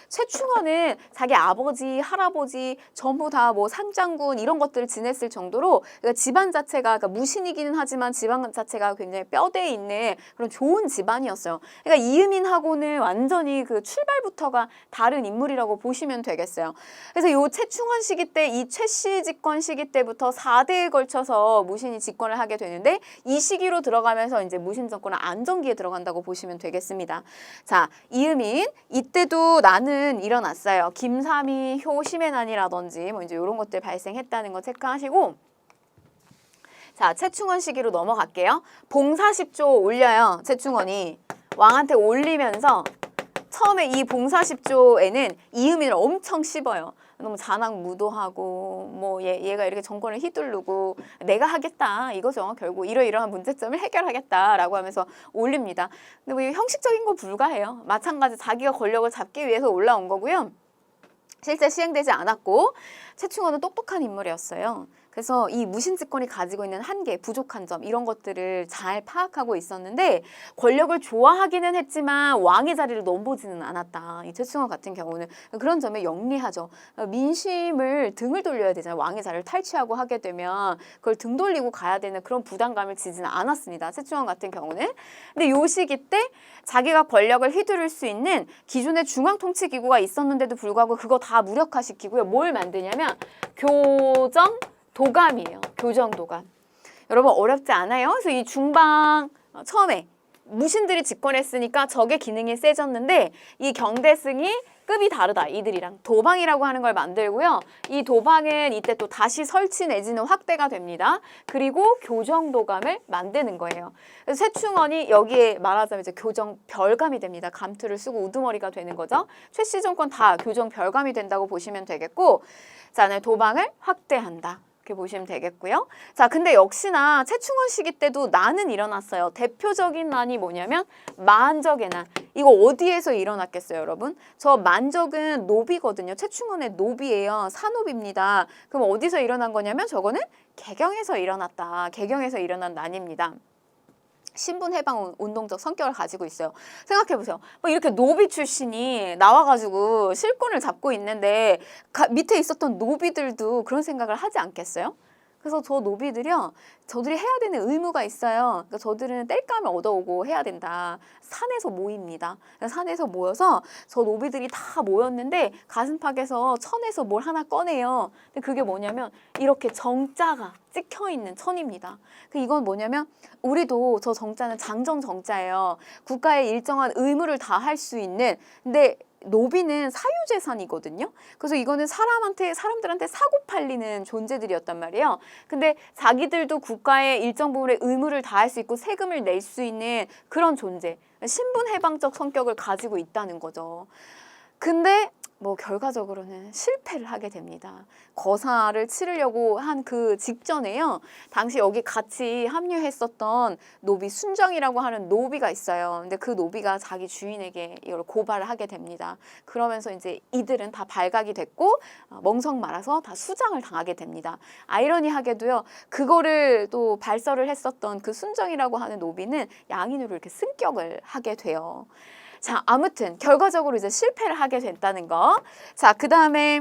최충원은 자기 아버지, 할아버지 전부 다 뭐 상장군 이런 것들을 지냈을 정도로 그러니까 집안 자체가 그러니까 무신이기는 하지만 집안 자체가 굉장히 뼈대에 있는 그런 좋은 집안이었어요. 그러니까 이음인하고는 완전히 그 출발부터가 다른 인물이라고 보시면 되겠어요. 그래서 요 최충원 시기 때 이 최씨 집권 시기 때부터 4대에 걸쳐서 무신이 집권을 하게 되는데 이 시기로 들어가면서 이제 무신 정권은 안정기에 들어간다고 보시면 되겠습니다. 자, 이음인 이때도 나는 일어났어요. 김삼이 효심해난이라든지 뭐 이제 이런 것들 발생했다는 거 체크하시고 자 최충원 시기로 넘어갈게요. 봉사십조 올려요. 최충원이 왕한테 올리면서 처음에 이 봉사십조에는 이음인을 엄청 씹어요. 너무 잔악무도하고 뭐 얘가 이렇게 정권을 휘두르고 내가 하겠다 이거죠. 결국 이러이러한 문제점을 해결하겠다라고 하면서 올립니다. 근데 뭐 형식적인 거 불가해요. 마찬가지 자기가 권력을 잡기 위해서 올라온 거고요. 실제 시행되지 않았고 최충원은 똑똑한 인물이었어요. 그래서 이 무신집권이 가지고 있는 한계, 부족한 점 이런 것들을 잘 파악하고 있었는데 권력을 좋아하기는 했지만 왕의 자리를 넘보지는 않았다. 이 최충원 같은 경우는 그런 점에 영리하죠. 민심을 등을 돌려야 되잖아요. 왕의 자리를 탈취하고 하게 되면 그걸 등 돌리고 가야 되는 그런 부담감을 지지는 않았습니다. 최충원 같은 경우는. 근데 요 시기 때 자기가 권력을 휘두를 수 있는 기존의 중앙통치기구가 있었는데도 불구하고 그거 다 무력화시키고요. 뭘 만드냐면 교정 도감이에요. 교정도감. 여러분 어렵지 않아요? 그래서 이 중방 처음에 무신들이 집권했으니까 적의 기능이 세졌는데 이 경대승이 급이 다르다. 이들이랑 도방이라고 하는 걸 만들고요. 이 도방은 이때 또 다시 설치 내지는 확대가 됩니다. 그리고 교정도감을 만드는 거예요. 그래서 최충원이 여기에 말하자면 이제 교정 별감이 됩니다. 감투를 쓰고 우두머리가 되는 거죠. 최씨 정권 다 교정 별감이 된다고 보시면 되겠고 자, 네, 도방을 확대한다. 이렇게 보시면 되겠고요. 자, 근데 역시나 최충원 시기 때도 난은 일어났어요. 대표적인 난이 뭐냐면 만적의 난. 이거 어디에서 일어났겠어요, 여러분? 저 만적은 노비거든요. 최충원의 노비예요. 사노비입니다. 그럼 어디서 일어난 거냐면 저거는 개경에서 일어났다. 개경에서 일어난 난입니다. 신분해방 운동적 성격을 가지고 있어요. 생각해보세요. 뭐 이렇게 노비 출신이 나와가지고 실권을 잡고 있는데 밑에 있었던 노비들도 그런 생각을 하지 않겠어요? 그래서 저 노비들이요. 저들이 해야 되는 의무가 있어요. 그러니까 저들은 땔감을 얻어오고 해야 된다. 산에서 모입니다. 산에서 모여서 저 노비들이 다 모였는데 가슴팍에서 천에서 뭘 하나 꺼내요. 근데 그게 뭐냐면 이렇게 정자가 찍혀있는 천입니다. 이건 뭐냐면 우리도 저 정자는 장정 정자예요. 국가의 일정한 의무를 다 할 수 있는 근데 노비는 사유재산이거든요. 그래서 이거는 사람들한테 사고 팔리는 존재들이었단 말이에요. 근데 자기들도 국가의 일정 부분의 의무를 다할 수 있고 세금을 낼 수 있는 그런 존재, 신분해방적 성격을 가지고 있다는 거죠. 근데 뭐 결과적으로는 실패를 하게 됩니다. 거사를 치르려고 한 그 직전에요. 당시 여기 같이 합류했었던 노비 순정이라고 하는 노비가 있어요. 근데 그 노비가 자기 주인에게 이걸 고발을 하게 됩니다. 그러면서 이제 이들은 다 발각이 됐고 멍석 말아서 다 수장을 당하게 됩니다. 아이러니하게도요. 그거를 또 발설을 했었던 그 순정이라고 하는 노비는 양인으로 이렇게 승격을 하게 돼요. 자, 아무튼 결과적으로 이제 실패를 하게 됐다는 거. 자, 그 다음에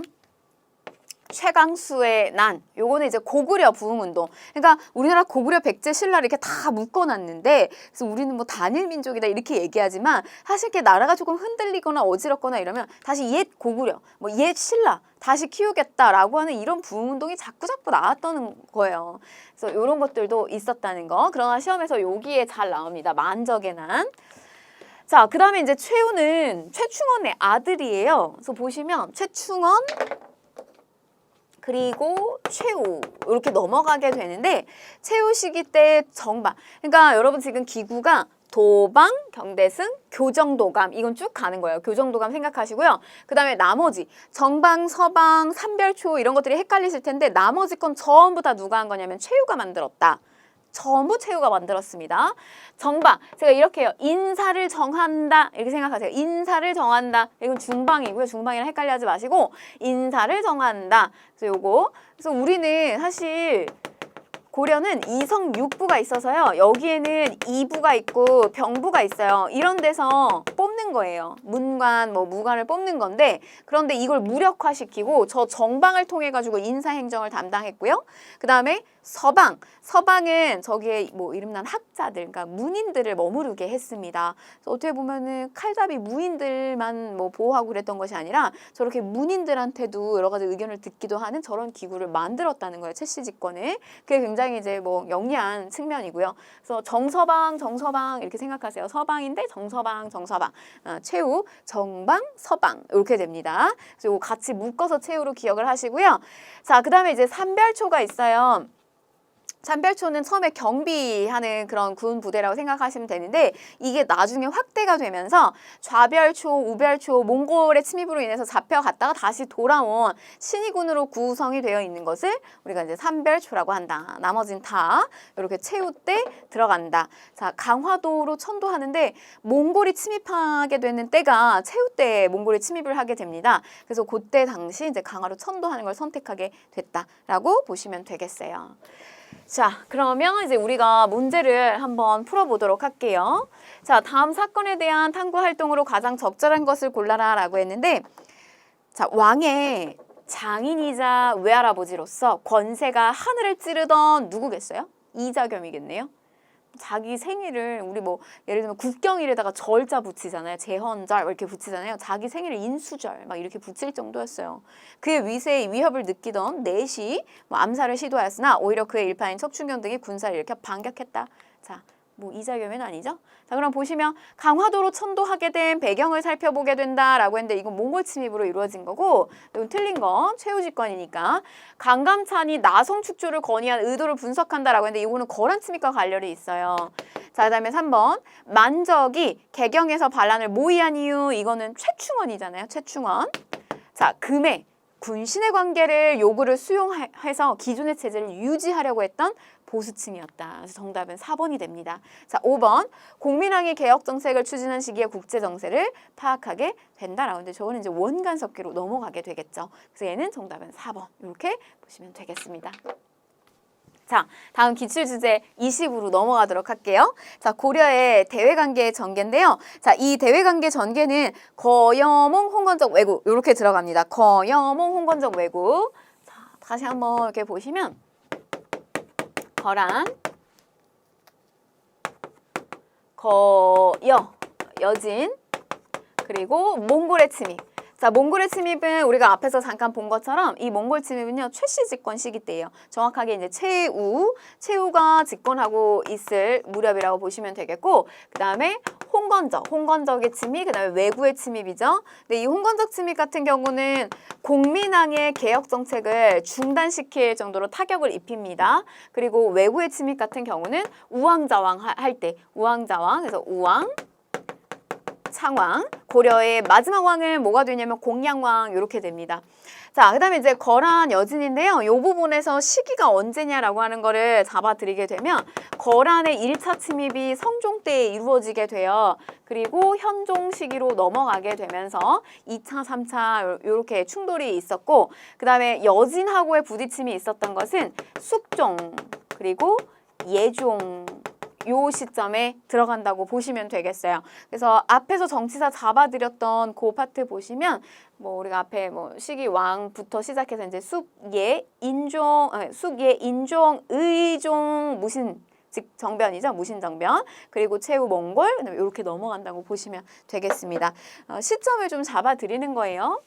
최강수의 난, 요거는 이제 고구려 부흥운동. 그러니까 우리나라 고구려 백제 신라를 이렇게 다 묶어놨는데, 그래서 우리는 뭐 단일 민족이다 이렇게 얘기하지만 사실 이렇게 나라가 조금 흔들리거나 어지럽거나 이러면 다시 옛 고구려, 뭐 옛 신라 다시 키우겠다라고 하는 이런 부흥운동이 자꾸자꾸 나왔다는 거예요. 그래서 이런 것들도 있었다는 거. 그러나 시험에서 여기에 잘 나옵니다. 만적의 난. 자, 그 다음에 이제 최우는 최충원의 아들이에요. 그래서 보시면 최충원 그리고 최우 이렇게 넘어가게 되는데 최우 시기 때 정방, 그러니까 여러분 지금 기구가 도방, 경대승, 교정도감 이건 쭉 가는 거예요. 교정도감 생각하시고요. 그 다음에 나머지 정방, 서방, 삼별초 이런 것들이 헷갈리실 텐데 나머지 건 전부 다 누가 한 거냐면 최우가 만들었다. 전부 최우가 만들었습니다. 정방, 제가 이렇게 해요. 인사를 정한다 이렇게 생각하세요. 인사를 정한다. 이건 중방이고요. 중방이랑 헷갈려하지 마시고 인사를 정한다. 그래서 요거. 그래서 우리는 사실 고려는 이성 6부가 있어서요. 여기에는 이부가 있고 병부가 있어요. 이런 데서 뽑는 거예요. 문관, 뭐 무관을 뽑는 건데 그런데 이걸 무력화시키고 저 정방을 통해 가지고 인사행정을 담당했고요. 그 다음에 서방, 서방은 저기에 뭐 이름난 학자들, 그러니까 문인들을 머무르게 했습니다. 그래서 어떻게 보면은 칼잡이 무인들만 뭐 보호하고 그랬던 것이 아니라 저렇게 문인들한테도 여러 가지 의견을 듣기도 하는 저런 기구를 만들었다는 거예요. 최씨 집권에. 그게 굉장히 이제 뭐 영리한 측면이고요. 그래서 정서방, 정서방 이렇게 생각하세요. 서방인데 정서방, 정서방. 최우, 정방, 서방 이렇게 됩니다. 그래서 이거 같이 묶어서 최우로 기억을 하시고요. 자, 그 다음에 이제 삼별초가 있어요. 삼별초는 처음에 경비하는 그런 군 부대라고 생각하시면 되는데 이게 나중에 확대가 되면서 좌별초, 우별초, 몽골의 침입으로 인해서 잡혀갔다가 다시 돌아온 신의군으로 구성이 되어 있는 것을 우리가 이제 삼별초라고 한다. 나머지는 다 이렇게 최후 때 들어간다. 자, 강화도로 천도하는데 몽골이 침입하게 되는 때가 최후 때 몽골이 침입을 하게 됩니다. 그래서 그때 당시 이제 강화로 천도하는 걸 선택하게 됐다라고 보시면 되겠어요. 자, 그러면 이제 우리가 문제를 한번 풀어보도록 할게요. 자, 다음 사건에 대한 탐구 활동으로 가장 적절한 것을 골라라 라고 했는데 자, 왕의 장인이자 외할아버지로서 권세가 하늘을 찌르던 누구겠어요? 이자겸이겠네요. 자기 생일을 우리 뭐 예를 들면 국경일에다가 절자 붙이잖아요. 제헌절 이렇게 붙이잖아요. 자기 생일을 인수절 막 이렇게 붙일 정도였어요. 그의 위세에 위협을 느끼던 넷이 뭐 암살을 시도하였으나 오히려 그의 일파인 척춘경 등이 군사를 일으켜 반격했다. 자, 뭐 이자겸은 아니죠? 자, 그럼 보시면 강화도로 천도하게 된 배경을 살펴보게 된다라고 했는데 이건 몽골 침입으로 이루어진 거고 이건 틀린 건 최후 집권이니까 강감찬이 나성 축조를 건의한 의도를 분석한다라고 했는데 이거는 거란 침입과 관련이 있어요. 자, 그다음에 3번 만적이 개경에서 반란을 모의한 이유 이거는 최충원이잖아요. 최충원. 자, 금의 군신의 관계를 요구를 수용해서 기존의 체제를 유지하려고 했던 보수층이었다. 그래서 정답은 4번이 됩니다. 자, 5번 공민왕이 개혁 정책을 추진한 시기에 국제 정세를 파악하게 된다라고 하는데 저거는 이제 원간섭기로 넘어가게 되겠죠. 그래서 얘는 정답은 4번 이렇게 보시면 되겠습니다. 자, 다음 기출주제 20으로 넘어가도록 할게요. 자, 고려의 대외관계 전개인데요. 자, 이 대외관계 전개는 거여몽 홍건적 왜구 이렇게 들어갑니다. 거여몽 홍건적 왜구. 자, 다시 한번 이렇게 보시면 거란, 거여, 여진, 그리고 몽골의 침입. 자, 몽골의 침입은 우리가 앞에서 잠깐 본 것처럼 이 몽골 침입은요, 최씨 집권 시기 때예요. 정확하게 이제 최우가 집권하고 있을 무렵이라고 보시면 되겠고, 그 다음에 홍건적의 침입, 그 다음에 왜구의 침입이죠. 근데 이 홍건적 침입 같은 경우는 공민왕의 개혁 정책을 중단시킬 정도로 타격을 입힙니다. 그리고 왜구의 침입 같은 경우는 우왕좌왕 할 때, 우왕좌왕, 그래서 우왕, 창왕, 고려의 마지막 왕은 뭐가 되냐면 공양왕 이렇게 됩니다. 자, 그 다음에 이제 거란 여진인데요. 이 부분에서 시기가 언제냐라고 하는 거를 잡아드리게 되면 거란의 1차 침입이 성종 때에 이루어지게 돼요. 그리고 현종 시기로 넘어가게 되면서 2차, 3차 이렇게 충돌이 있었고 그 다음에 여진하고의 부딪힘이 있었던 것은 숙종 그리고 예종 요 시점에 들어간다고 보시면 되겠어요. 그래서 앞에서 정치사 잡아드렸던 그 파트 보시면 뭐 우리가 앞에 뭐 시기왕부터 시작해서 이제 숙예, 인종, 숙예, 인종, 의종, 무신 즉 정변이죠. 무신정변. 그리고 최후 몽골 그다음에 이렇게 넘어간다고 보시면 되겠습니다. 시점을 좀 잡아드리는 거예요.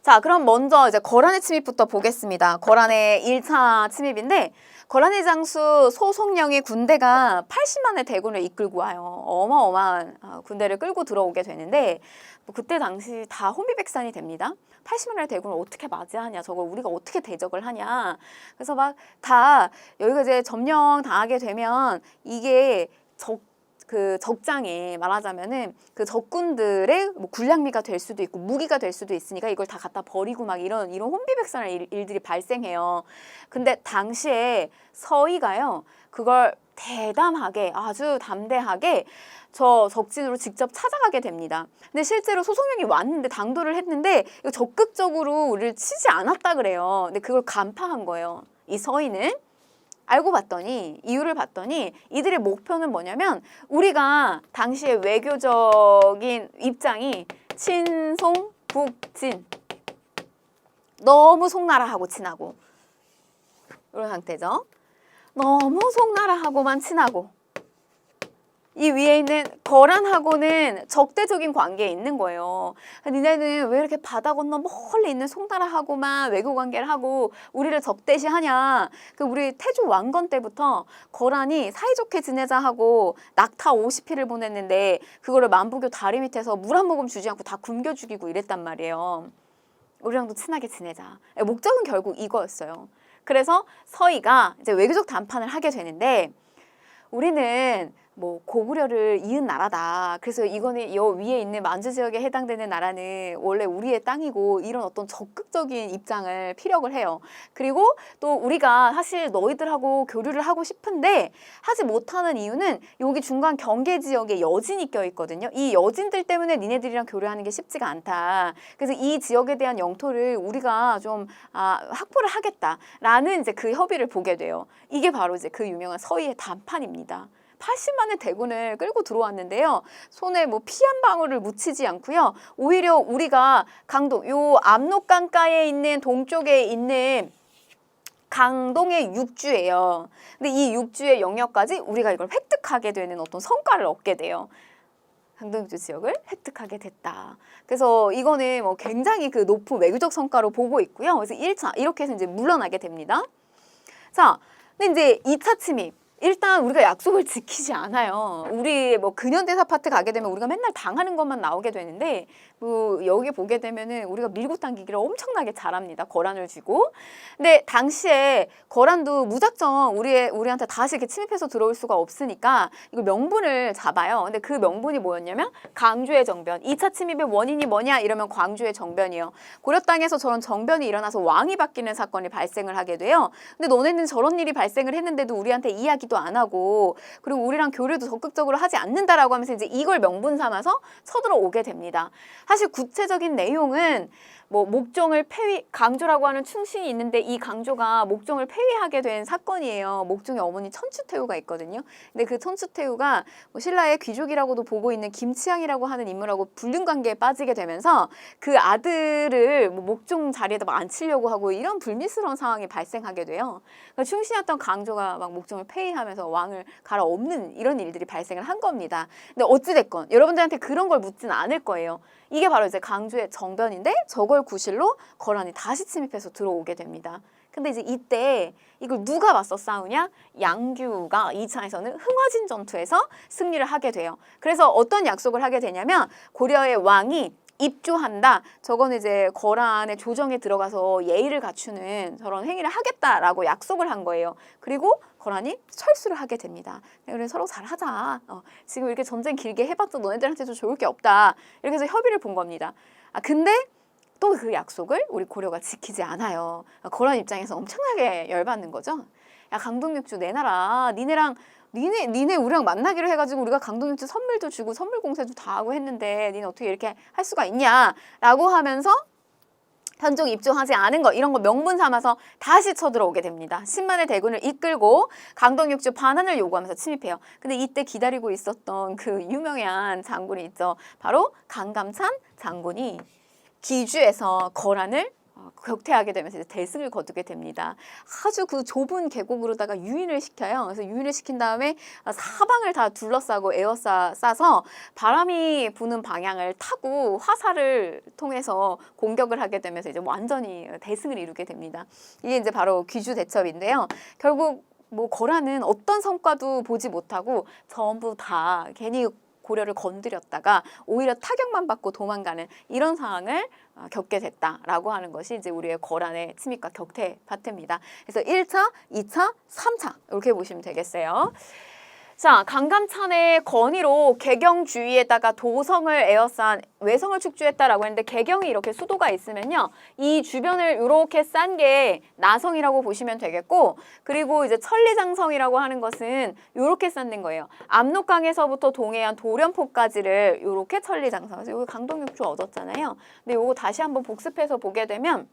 자, 그럼 먼저 이제 거란의 침입부터 보겠습니다. 거란의 1차 침입인데 거란의 장수 소송령의 군대가 80만의 대군을 이끌고 와요. 어마어마한 군대를 끌고 들어오게 되는데 뭐 그때 당시 다 혼비백산이 됩니다. 80만의 대군을 어떻게 맞이하냐, 저걸 우리가 어떻게 대적을 하냐. 그래서 막 다 여기가 이제 점령 당하게 되면 이게 그 적장에 말하자면은 그 적군들의 뭐 군량미가 될 수도 있고 무기가 될 수도 있으니까 이걸 다 갖다 버리고 막 이런 혼비백산의 일들이 발생해요. 근데 당시에 서희가요 그걸 대담하게 아주 담대하게 저 적진으로 직접 찾아가게 됩니다. 근데 실제로 소송령이 왔는데 당도를 했는데 이거 적극적으로 우리를 치지 않았다 그래요. 근데 그걸 간파한 거예요. 이 서희는. 알고 봤더니 이유를 봤더니 이들의 목표는 뭐냐면 우리가 당시의 외교적인 입장이 친송 북진 너무 송나라하고 친하고 이런 상태죠. 너무 송나라하고만 친하고 이 위에 있는 거란하고는 적대적인 관계에 있는 거예요. 니네는 왜 이렇게 바다 건너 멀리 있는 송나라하고만 외교 관계를 하고 우리를 적대시하냐. 그 우리 태조 왕건 때부터 거란이 사이좋게 지내자 하고 낙타 50피를 보냈는데 그거를 만부교 다리 밑에서 물 한 모금 주지 않고 다 굶겨 죽이고 이랬단 말이에요. 우리랑도 친하게 지내자. 목적은 결국 이거였어요. 그래서 서희가 이제 외교적談判을 하게 되는데 우리는 뭐 고구려를 이은 나라다. 그래서 이거는 여 위에 있는 만주 지역에 해당되는 나라는 원래 우리의 땅이고 이런 어떤 적극적인 입장을 피력을 해요. 그리고 또 우리가 사실 너희들하고 교류를 하고 싶은데 하지 못하는 이유는 여기 중간 경계 지역에 여진이 껴있거든요. 이 여진들 때문에 니네들이랑 교류하는 게 쉽지가 않다. 그래서 이 지역에 대한 영토를 우리가 좀 확보를 하겠다라는 이제 그 협의를 보게 돼요. 이게 바로 이제 그 유명한 서희의談判입니다. 80만의 대군을 끌고 들어왔는데요. 손에 뭐 피 한 방울을 묻히지 않고요. 오히려 우리가 강동, 요 압록강가에 있는 동쪽에 있는 강동의 육주예요. 근데 이 육주의 영역까지 우리가 이걸 획득하게 되는 어떤 성과를 얻게 돼요. 강동육주 지역을 획득하게 됐다. 그래서 이거는 뭐 굉장히 그 높은 외교적 성과로 보고 있고요. 그래서 1차 이렇게 해서 이제 물러나게 됩니다. 자, 근데 이제 2차 침입. 일단 우리가 약속을 지키지 않아요. 우리 뭐 근현대사 파트 가게 되면 우리가 맨날 당하는 것만 나오게 되는데 뭐 여기 보게 되면은 우리가 밀고 당기기를 엄청나게 잘합니다. 거란을 쥐고. 근데 당시에 거란도 무작정 우리한테 다시 이렇게 침입해서 들어올 수가 없으니까 이거 명분을 잡아요. 근데 그 명분이 뭐였냐면 광주의 정변. 2차 침입의 원인이 뭐냐 이러면 광주의 정변이에요. 고려 땅에서 저런 정변이 일어나서 왕이 바뀌는 사건이 발생을 하게 돼요. 근데 너네는 저런 일이 발생을 했는데도 우리한테 이야기도 안 하고 그리고 우리랑 교류도 적극적으로 하지 않는다라고 하면서 이제 이걸 명분 삼아서 쳐들어오게 됩니다. 사실 구체적인 내용은 뭐 목종을 강조라고 하는 충신이 있는데 이 강조가 목종을 폐위하게 된 사건이에요. 목종의 어머니 천추태후가 있거든요. 근데 그 천추태후가 뭐 신라의 귀족이라고도 보고 있는 김치향이라고 하는 인물하고 불륜 관계에 빠지게 되면서 그 아들을 뭐 목종 자리에다 막 앉히려고 하고 이런 불미스러운 상황이 발생하게 돼요. 그러니까 충신이었던 강조가 막 목종을 폐위하면서 왕을 갈아엎는 이런 일들이 발생을 한 겁니다. 근데 어찌됐건 여러분들한테 그런 걸 묻진 않을 거예요. 이게 바로 이제 강주의 정변인데 저걸 구실로 거란이 다시 침입해서 들어오게 됩니다. 근데 이제 이때 이걸 누가 맞서 싸우냐? 양규가 2차에서는 흥화진 전투에서 승리를 하게 돼요. 그래서 어떤 약속을 하게 되냐면 고려의 왕이 입조한다. 저건 이제 거란의 조정에 들어가서 예의를 갖추는 저런 행위를 하겠다라고 약속을 한 거예요. 그리고 거란이 철수를 하게 됩니다. 그래서 서로 잘하자. 지금 이렇게 전쟁 길게 해봤자 너네들한테도 좋을 게 없다. 이렇게 해서 협의를 본 겁니다. 근데 또 그 약속을 우리 고려가 지키지 않아요. 거란 입장에서 엄청나게 열받는 거죠. 야, 강동육주 내놔라. 니네 우리랑 만나기로 해가지고 우리가 강동육주 선물도 주고 선물 공세도 다 하고 했는데 니네 어떻게 이렇게 할 수가 있냐 라고 하면서 현종 입주하지 않은 거 이런 거 명분 삼아서 다시 쳐들어오게 됩니다. 10만의 대군을 이끌고 강동 육주 반환을 요구하면서 침입해요. 근데 이때 기다리고 있었던 그 유명한 장군이 있죠. 바로 강감찬 장군이 기주에서 거란을 격퇴하게 되면서 이제 대승을 거두게 됩니다. 아주 그 좁은 계곡으로다가 유인을 시켜요. 그래서 유인을 시킨 다음에 사방을 다 둘러싸고 에워싸서 바람이 부는 방향을 타고 화살을 통해서 공격을 하게 되면서 이제 완전히 대승을 이루게 됩니다. 이게 이제 바로 귀주 대첩인데요. 결국 뭐 거란은 어떤 성과도 보지 못하고 전부 다 괜히 고려를 건드렸다가 오히려 타격만 받고 도망가는 이런 상황을 겪게 됐다라고 하는 것이 이제 우리의 거란의 침입과 격퇴 파트입니다. 그래서 1차, 2차, 3차 이렇게 보시면 되겠어요. 자, 강감찬의 건의로 개경 주위에다가 도성을 에워싼 외성을 축주했다라고 했는데 개경이 이렇게 수도가 있으면요. 이 주변을 이렇게 싼 게 나성이라고 보시면 되겠고 그리고 이제 천리장성이라고 하는 것은 이렇게 쌓는 거예요. 압록강에서부터 동해안 도련포까지를 이렇게 천리장성. 그래서 여기 강동육주 얻었잖아요. 근데 이거 다시 한번 복습해서 보게 되면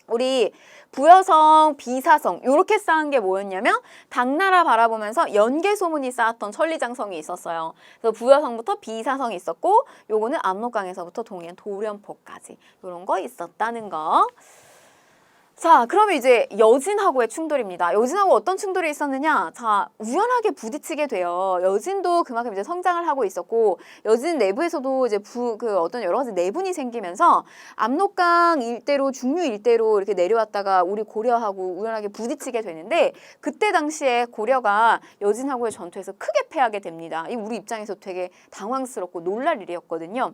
우리 부여성, 비사성 이렇게 쌓은 게 뭐였냐면 당나라 바라보면서 연개소문이 쌓았던 천리장성이 있었어요. 그래서 부여성부터 비사성이 있었고 요거는 압록강에서부터 동해안 도련포까지 이런 거 있었다는 거. 자, 그러면 이제 여진하고의 충돌입니다. 여진하고 어떤 충돌이 있었느냐? 자, 우연하게 부딪히게 돼요. 여진도 그만큼 이제 성장을 하고 있었고, 여진 내부에서도 이제 어떤 여러 가지 내분이 생기면서 압록강 일대로, 중류 일대로 이렇게 내려왔다가 우리 고려하고 우연하게 부딪히게 되는데, 그때 당시에 고려가 여진하고의 전투에서 크게 패하게 됩니다. 이 우리 입장에서 되게 당황스럽고 놀랄 일이었거든요.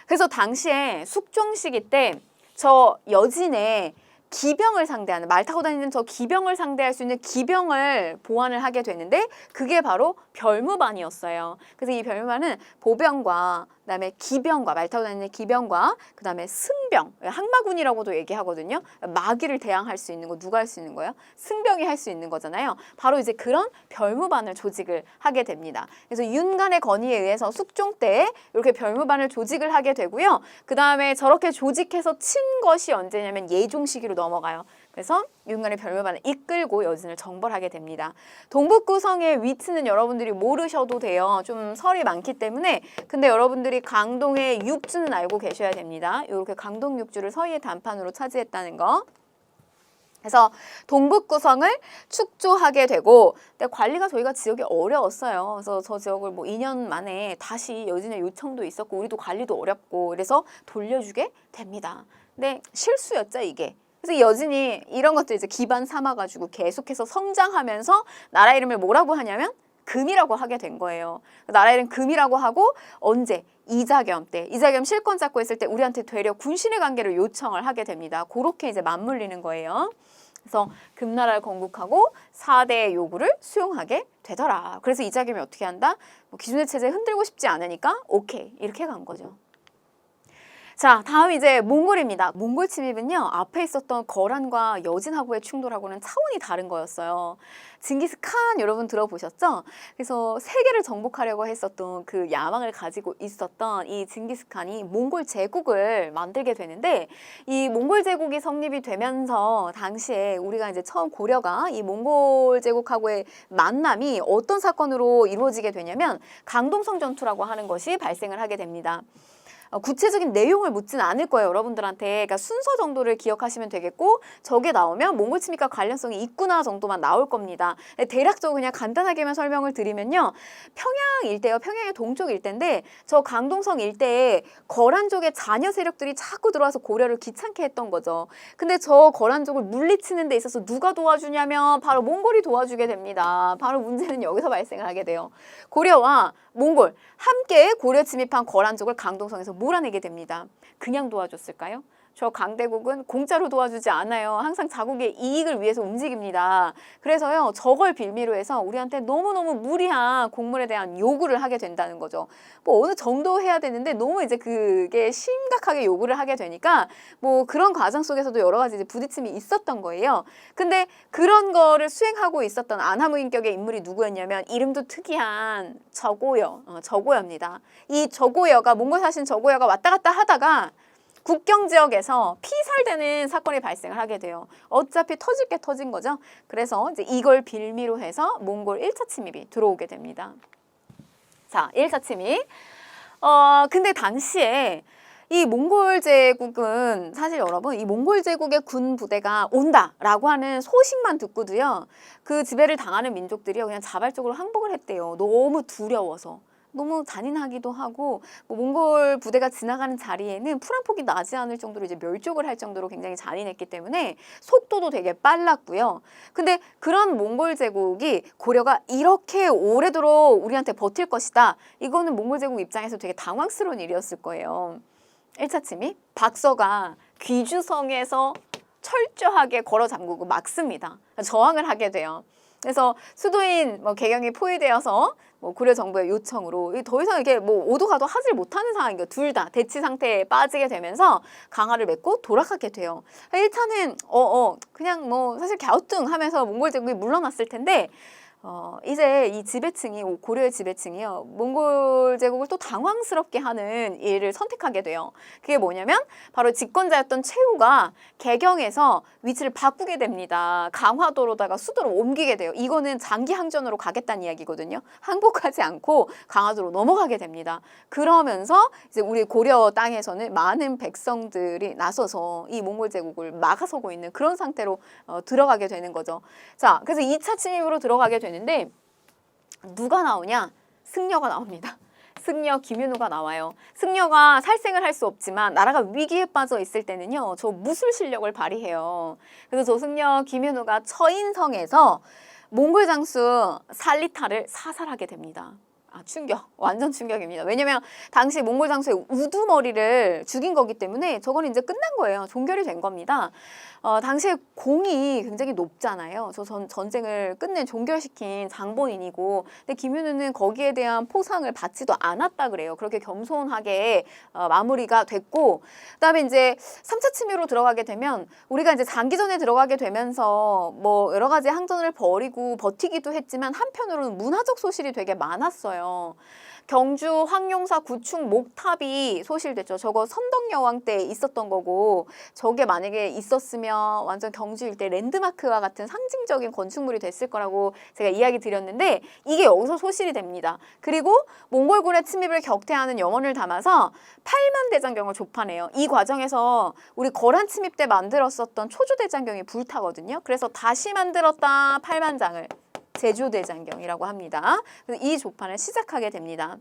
그래서 당시에 숙종시기 때 저 여진에 기병을 상대하는 말 타고 다니는 저 기병을 상대할 수 있는 기병을 보완을 하게 되는데 그게 바로 별무반이었어요. 그래서 이 별무반은 보병과 그다음에 기병과 말 타고 다니는 기병과 그다음에 승병, 항마군이라고도 얘기하거든요. 마귀를 대항할 수 있는 거 누가 할 수 있는 거예요? 승병이 할 수 있는 거잖아요. 바로 이제 그런 별무반을 조직을 하게 됩니다. 그래서 윤간의 건의에 의해서 숙종 때 이렇게 별무반을 조직을 하게 되고요. 그다음에 저렇게 조직해서 친 것이 언제냐면 예종 시기로 넘어가요. 그래서 윤간의 별무반을 이끌고 여진을 정벌하게 됩니다. 동북구성의 위치는 여러분들이 모르셔도 돼요. 좀 설이 많기 때문에. 근데 여러분들이 강동의 육주는 알고 계셔야 됩니다. 이렇게 강동 육주를 서희의 단판으로 차지했다는 거. 그래서 동북구성을 축조하게 되고 근데 관리가 저희가 지역이 어려웠어요. 그래서 저 지역을 뭐 2년 만에 다시 여진의 요청도 있었고 우리도 관리도 어렵고 그래서 돌려주게 됩니다. 근데 실수였죠 이게. 그래서 여진이 이런 것들 이제 기반 삼아가지고 계속해서 성장하면서 나라 이름을 뭐라고 하냐면 금이라고 하게 된 거예요. 나라 이름 금이라고 하고 언제? 이자겸 때. 이자겸 실권 잡고 있을 때 우리한테 되려 군신의 관계를 요청을 하게 됩니다. 그렇게 이제 맞물리는 거예요. 그래서 금나라를 건국하고 4대의 요구를 수용하게 되더라. 그래서 이자겸이 어떻게 한다? 뭐 기존의 체제 흔들고 싶지 않으니까 오케이 이렇게 간 거죠. 자, 다음 이제 몽골입니다. 몽골 침입은요, 앞에 있었던 거란과 여진하고의 충돌하고는 차원이 다른 거였어요. 징기스칸 여러분 들어보셨죠? 그래서 세계를 정복하려고 했었던 그 야망을 가지고 있었던 이 징기스칸이 몽골 제국을 만들게 되는데 이 몽골 제국이 성립이 되면서 당시에 우리가 이제 처음 고려가 이 몽골 제국하고의 만남이 어떤 사건으로 이루어지게 되냐면 강동성 전투라고 하는 것이 발생을 하게 됩니다. 구체적인 내용을 묻지는 않을 거예요, 여러분들한테. 그러니까 순서 정도를 기억하시면 되겠고 저게 나오면 몽골 침입과 관련성이 있구나 정도만 나올 겁니다. 대략적으로 그냥 간단하게만 설명을 드리면요. 평양 일대요. 평양의 동쪽 일대인데 저 강동성 일대에 거란족의 잔여 세력들이 자꾸 들어와서 고려를 귀찮게 했던 거죠. 근데 저 거란족을 물리치는 데 있어서 누가 도와주냐면 바로 몽골이 도와주게 됩니다. 바로 문제는 여기서 발생을 하게 돼요. 고려와 몽골 함께 고려 침입한 거란족을 강동성에서 몰아내게 됩니다. 그냥 도와줬을까요? 저 강대국은 공짜로 도와주지 않아요. 항상 자국의 이익을 위해서 움직입니다. 그래서요, 저걸 빌미로 해서 우리한테 너무너무 무리한 곡물에 대한 요구를 하게 된다는 거죠. 뭐 어느 정도 해야 되는데 너무 이제 그게 심각하게 요구를 하게 되니까 뭐 그런 과정 속에서도 여러 가지 이제 부딪힘이 있었던 거예요. 근데 그런 거를 수행하고 있었던 안하무인격의 인물이 누구였냐면 이름도 특이한 저고여입니다. 이 저고여가 몽골 사신 저고여가 왔다 갔다 하다가 국경 지역에서 피살되는 사건이 발생을 하게 돼요. 어차피 터질 게 터진 거죠. 그래서 이제 이걸 빌미로 해서 몽골 1차 침입이 들어오게 됩니다. 자, 1차 침입. 근데 당시에 이 몽골 제국은 사실 여러분 이 몽골 제국의 군 부대가 온다라고 하는 소식만 듣고도요. 그 지배를 당하는 민족들이 그냥 자발적으로 항복을 했대요. 너무 두려워서. 너무 잔인하기도 하고 뭐 몽골 부대가 지나가는 자리에는 풀 한 폭이 나지 않을 정도로 이제 멸족을 할 정도로 굉장히 잔인했기 때문에 속도도 되게 빨랐고요. 근데 그런 몽골 제국이 고려가 이렇게 오래도록 우리한테 버틸 것이다. 이거는 몽골 제국 입장에서 되게 당황스러운 일이었을 거예요. 1차 침입, 박서가 귀주성에서 철저하게 걸어 잠그고 막습니다. 저항을 하게 돼요. 그래서 수도인 개경이 포위되어서 고려 정부의 요청으로 더 이상 이렇게 오도 가도 하질 못하는 상황인 거예요. 둘 다 대치 상태에 빠지게 되면서 강화를 맺고 돌아가게 돼요. 1차는 그냥 사실 갸우뚱하면서 몽골 제국이 물러났을 텐데 이제 이 지배층이 고려의 지배층이요. 몽골 제국을 또 당황스럽게 하는 일을 선택하게 돼요. 그게 뭐냐면 바로 집권자였던 최후가 개경에서 위치를 바꾸게 됩니다. 강화도로다가 수도로 옮기게 돼요. 이거는 장기 항전으로 가겠다는 이야기거든요. 항복하지 않고 강화도로 넘어가게 됩니다. 그러면서 이제 우리 고려 땅에서는 많은 백성들이 나서서 이 몽골 제국을 막아서고 있는 그런 상태로 들어가게 되는 거죠. 자, 그래서 2차 침입으로 들어가게 되는데 누가 나오냐? 승려가 나옵니다. 승려 김윤호가 나와요. 승려가 살생을 할 수 없지만 나라가 위기에 빠져 있을 때는요. 저 무술 실력을 발휘해요. 그래서 저 승려 김윤호가 처인성에서 몽골 장수 살리타를 사살하게 됩니다. 충격. 완전 충격입니다. 왜냐면 당시 몽골 장수의 우두머리를 죽인 거기 때문에 저건 이제 끝난 거예요. 종결이 된 겁니다. 당시에 공이 굉장히 높잖아요. 저 전쟁을 끝낸 종결시킨 장본인이고 근데 김윤우는 거기에 대한 포상을 받지도 않았다 그래요. 그렇게 겸손하게 마무리가 됐고 그다음에 이제 3차 침입으로 들어가게 되면 우리가 이제 장기전에 들어가게 되면서 여러 가지 항전을 벌이고 버티기도 했지만 한편으로는 문화적 소실이 되게 많았어요. 경주 황룡사 구축 목탑이 소실됐죠. 저거 선덕여왕 때 있었던 거고 저게 만약에 있었으면 완전 경주 일대 랜드마크와 같은 상징적인 건축물이 됐을 거라고 제가 이야기 드렸는데 이게 여기서 소실이 됩니다. 그리고 몽골군의 침입을 격퇴하는 염원을 담아서 8만 대장경을 조판해요. 이 과정에서 우리 거란 침입 때 만들었었던 초조대장경이 불타거든요. 그래서 다시 만들었다 8만 장을 제조대장경이라고 합니다. 그래서 이 조판을 시작하게 됩니다.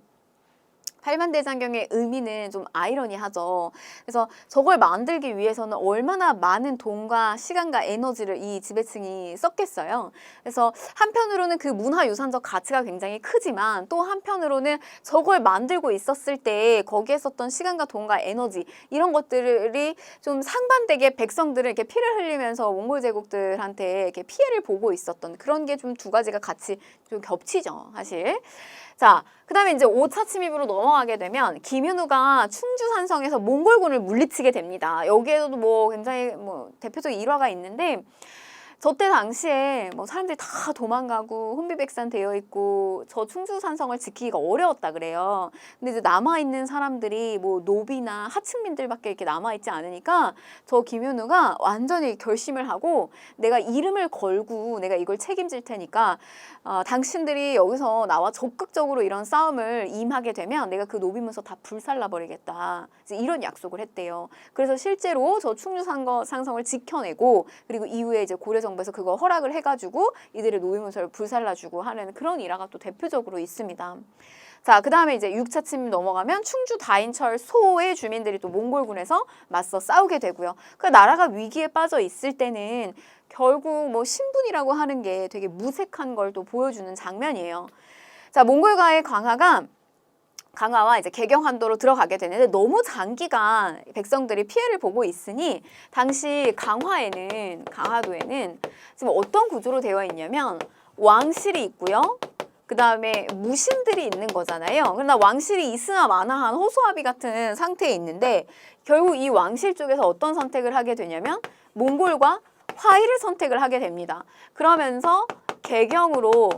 8만 대장경의 의미는 좀 아이러니하죠. 그래서 저걸 만들기 위해서는 얼마나 많은 돈과 시간과 에너지를 이 지배층이 썼겠어요. 그래서 한편으로는 그 문화유산적 가치가 굉장히 크지만 또 한편으로는 저걸 만들고 있었을 때 거기에 썼던 시간과 돈과 에너지 이런 것들이 좀 상반되게 백성들을 이렇게 피를 흘리면서 몽골 제국들한테 이렇게 피해를 보고 있었던 그런 게 좀 두 가지가 같이 좀 겹치죠, 사실. 자, 그 다음에 이제 5차 침입으로 넘어가게 되면 김윤우가 충주 산성에서 몽골군을 물리치게 됩니다. 여기에도 굉장히 대표적인 일화가 있는데 저때 당시에 사람들이 다 도망가고 혼비백산 되어 있고 저 충주산성을 지키기가 어려웠다 그래요. 근데 이제 남아있는 사람들이 노비나 하층민들밖에 이렇게 남아있지 않으니까 저 김윤우가 완전히 결심을 하고 내가 이름을 걸고 내가 이걸 책임질 테니까 당신들이 여기서 나와 적극적으로 이런 싸움을 임하게 되면 내가 그 노비문서 다 불살라버리겠다. 이제 이런 약속을 했대요. 그래서 실제로 저 충주산성을 지켜내고 그리고 이후에 이제 고려 정부에서 그거 허락을 해가지고 이들의 노비문서를 불살라주고 하는 그런 일화가 또 대표적으로 있습니다. 자, 그 다음에 이제 6차 침입 넘어가면 충주 다인철 소의 주민들이 또 몽골군에서 맞서 싸우게 되고요. 그 나라가 위기에 빠져 있을 때는 결국 신분이라고 하는 게 되게 무색한 걸 또 보여주는 장면이에요. 자, 몽골과의 강화와 이제 개경한도로 들어가게 되는데 너무 장기간 백성들이 피해를 보고 있으니 당시 강화도에는 지금 어떤 구조로 되어 있냐면 왕실이 있고요. 그 다음에 무신들이 있는 거잖아요. 그러나 왕실이 있으나 마나한 호소아비 같은 상태에 있는데 결국 이 왕실 쪽에서 어떤 선택을 하게 되냐면 몽골과 화의를 선택을 하게 됩니다. 그러면서 개경으로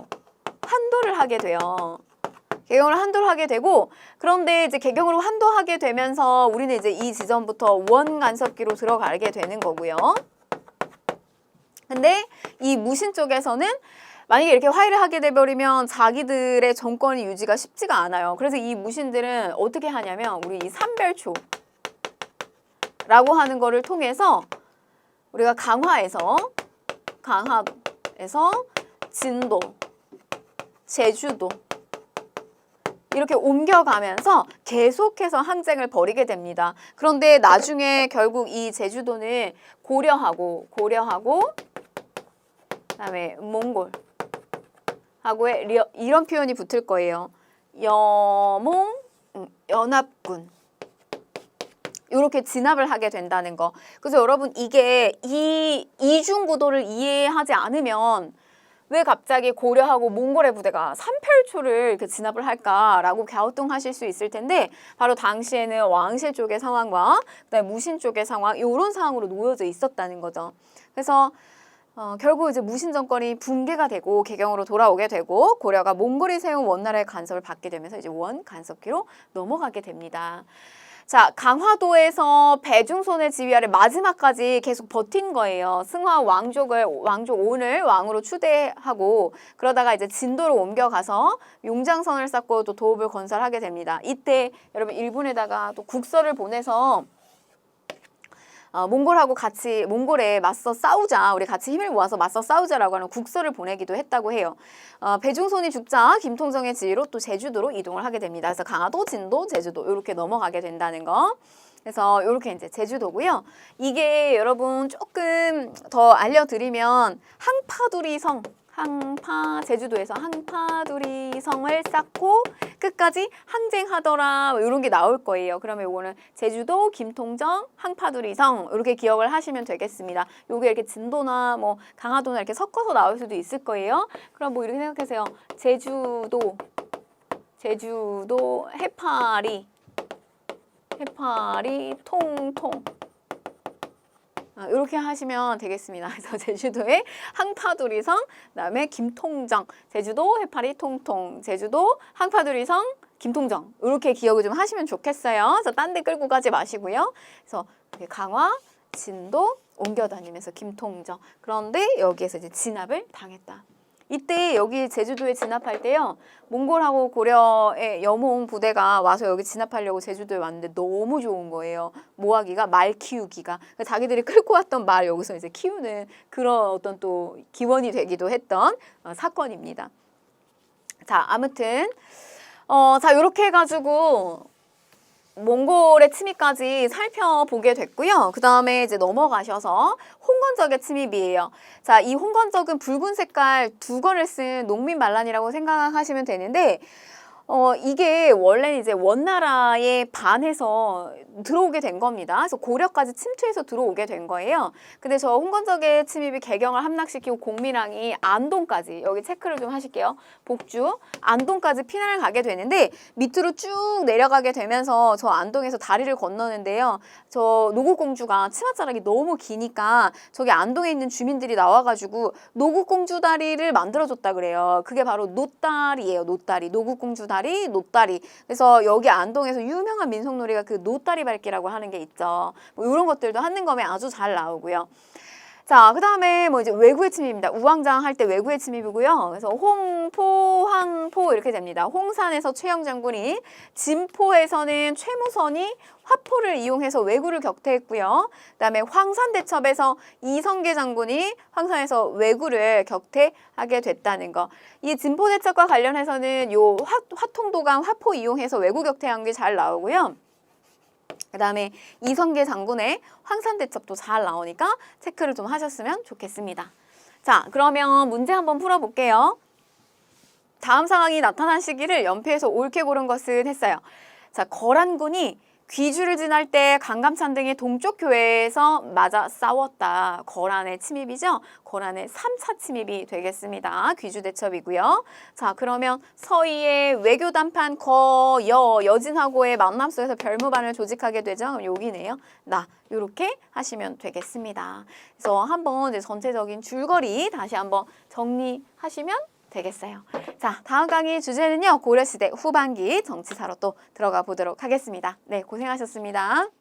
환도를 하게 돼요. 개경을 한도를 하게 되고, 그런데 이제 개경으로 한도하게 되면서 우리는 이제 이 지점부터 원 간섭기로 들어가게 되는 거고요. 근데 이 무신 쪽에서는 만약에 이렇게 화해를 하게 돼버리면 자기들의 정권이 유지가 쉽지가 않아요. 그래서 이 무신들은 어떻게 하냐면 우리 이 삼별초라고 하는 거를 통해서 우리가 강화도에서 진도, 제주도 이렇게 옮겨가면서 계속해서 항쟁을 벌이게 됩니다. 그런데 나중에 결국 이 제주도는 고려하고 그다음에 몽골 하고의 이런 표현이 붙을 거예요. 여몽 연합군 이렇게 진압을 하게 된다는 거. 그래서 여러분 이게 이 이중 구도를 이해하지 않으면 왜 갑자기 고려하고 몽골의 부대가 삼별초를 이렇게 진압을 할까라고 갸우뚱하실 수 있을 텐데, 바로 당시에는 왕실 쪽의 상황과 그다음에 무신 쪽의 상황, 이런 상황으로 놓여져 있었다는 거죠. 그래서 결국 이제 무신 정권이 붕괴가 되고 개경으로 돌아오게 되고, 고려가 몽골이 세운 원나라의 간섭을 받게 되면서 이제 원 간섭기로 넘어가게 됩니다. 자, 강화도에서 배중손의 지휘 아래 마지막까지 계속 버틴 거예요. 승화 왕족 온을 왕으로 추대하고, 그러다가 이제 진도로 옮겨가서 용장선을 쌓고 또 도읍을 건설하게 됩니다. 이때 여러분 일본에다가 또 국서를 보내서 몽골에 맞서 싸우자, 우리 같이 힘을 모아서 맞서 싸우자라고 하는 국서를 보내기도 했다고 해요. 배중손이 죽자 김통정의 지휘로 또 제주도로 이동을 하게 됩니다. 그래서 강화도, 진도, 제주도 이렇게 넘어가게 된다는 거. 그래서 이렇게 이제 제주도고요. 이게 여러분 조금 더 알려드리면 제주도에서 항파두리 성을 쌓고 끝까지 항쟁하더라, 이런 게 나올 거예요. 그러면 이거는 제주도, 김통정, 항파두리 성 이렇게 기억을 하시면 되겠습니다. 요게 이렇게 진도나 뭐 강화도나 이렇게 섞어서 나올 수도 있을 거예요. 그럼 뭐 이렇게 생각하세요. 제주도 해파리 통통 이렇게 하시면 되겠습니다. 그래서 제주도의 항파두리성, 그다음에 김통정, 제주도 해파리 통통, 제주도 항파두리성, 김통정 이렇게 기억을 좀 하시면 좋겠어요. 그래서 딴 데 끌고 가지 마시고요. 그래서 강화, 진도 옮겨다니면서 김통정. 그런데 여기에서 이제 진압을 당했다. 이때 여기 제주도에 진압할 때요, 몽골하고 고려의 여몽 부대가 와서 여기 진압하려고 제주도에 왔는데 너무 좋은 거예요. 뭐하기가, 말 키우기가. 자기들이 끌고 왔던 말 여기서 이제 키우는 그런 어떤 또 기원이 되기도 했던 사건입니다. 자, 아무튼 자, 이렇게 해가지고 몽골의 침입까지 살펴보게 됐고요. 그 다음에 이제 넘어가셔서 홍건적의 침입이에요. 자, 이 홍건적은 붉은 색깔 두건을 쓴 농민 반란이라고 생각하시면 되는데, 이게 원래 이제 원나라에 반해서 들어오게 된 겁니다. 그래서 고려까지 침투해서 들어오게 된 거예요. 근데 저 홍건적의 침입이 개경을 함락시키고 공민왕이 안동까지, 여기 체크를 좀 하실게요. 복주, 안동까지 피난을 가게 되는데, 밑으로 쭉 내려가게 되면서 저 안동에서 다리를 건너는데요. 저 노국공주가 치맛자락이 너무 기니까 저기 안동에 있는 주민들이 나와가지고 노국공주 다리를 만들어줬다 그래요. 그게 바로 노다리예요. 노다리. 노국공주 다리, 노다리. 그래서 여기 안동에서 유명한 민속놀이가 그 노다리 밟기라고 하는 게 있죠. 뭐 이런 것들도 한능검에 아주 잘 나오고요. 자, 그 다음에 뭐 이제 왜구의 침입입니다. 우왕장 할 때 왜구의 침입이고요. 그래서 홍포, 황포 이렇게 됩니다. 홍산에서 최영 장군이, 진포에서는 최무선이 화포를 이용해서 왜구를 격퇴했고요. 그 다음에 황산대첩에서 이성계 장군이 황산에서 왜구를 격퇴하게 됐다는 거. 이 진포대첩과 관련해서는 요 화통도강 화포 이용해서 왜구 격퇴한 게 잘 나오고요. 그 다음에 이성계 장군의 황산대첩도 잘 나오니까 체크를 좀 하셨으면 좋겠습니다. 자, 그러면 문제 한번 풀어볼게요. 다음 상황이 나타난 시기를 연필에서 옳게 고른 것은 했어요. 자, 거란군이 귀주를 지날 때 강감찬 등의 동쪽 교회에서 맞아 싸웠다. 거란의 침입이죠. 거란의 3차 침입이 되겠습니다. 귀주 대첩이고요. 자, 그러면 서희의 외교 단판 여진하고의 만남 속에서 별무반을 조직하게 되죠. 그럼 여기네요. 이렇게 하시면 되겠습니다. 그래서 한번 이제 전체적인 줄거리 다시 한번 정리하시면 되겠어요. 자, 다음 강의 주제는요. 고려시대 후반기 정치사로 또 들어가 보도록 하겠습니다. 네, 고생하셨습니다.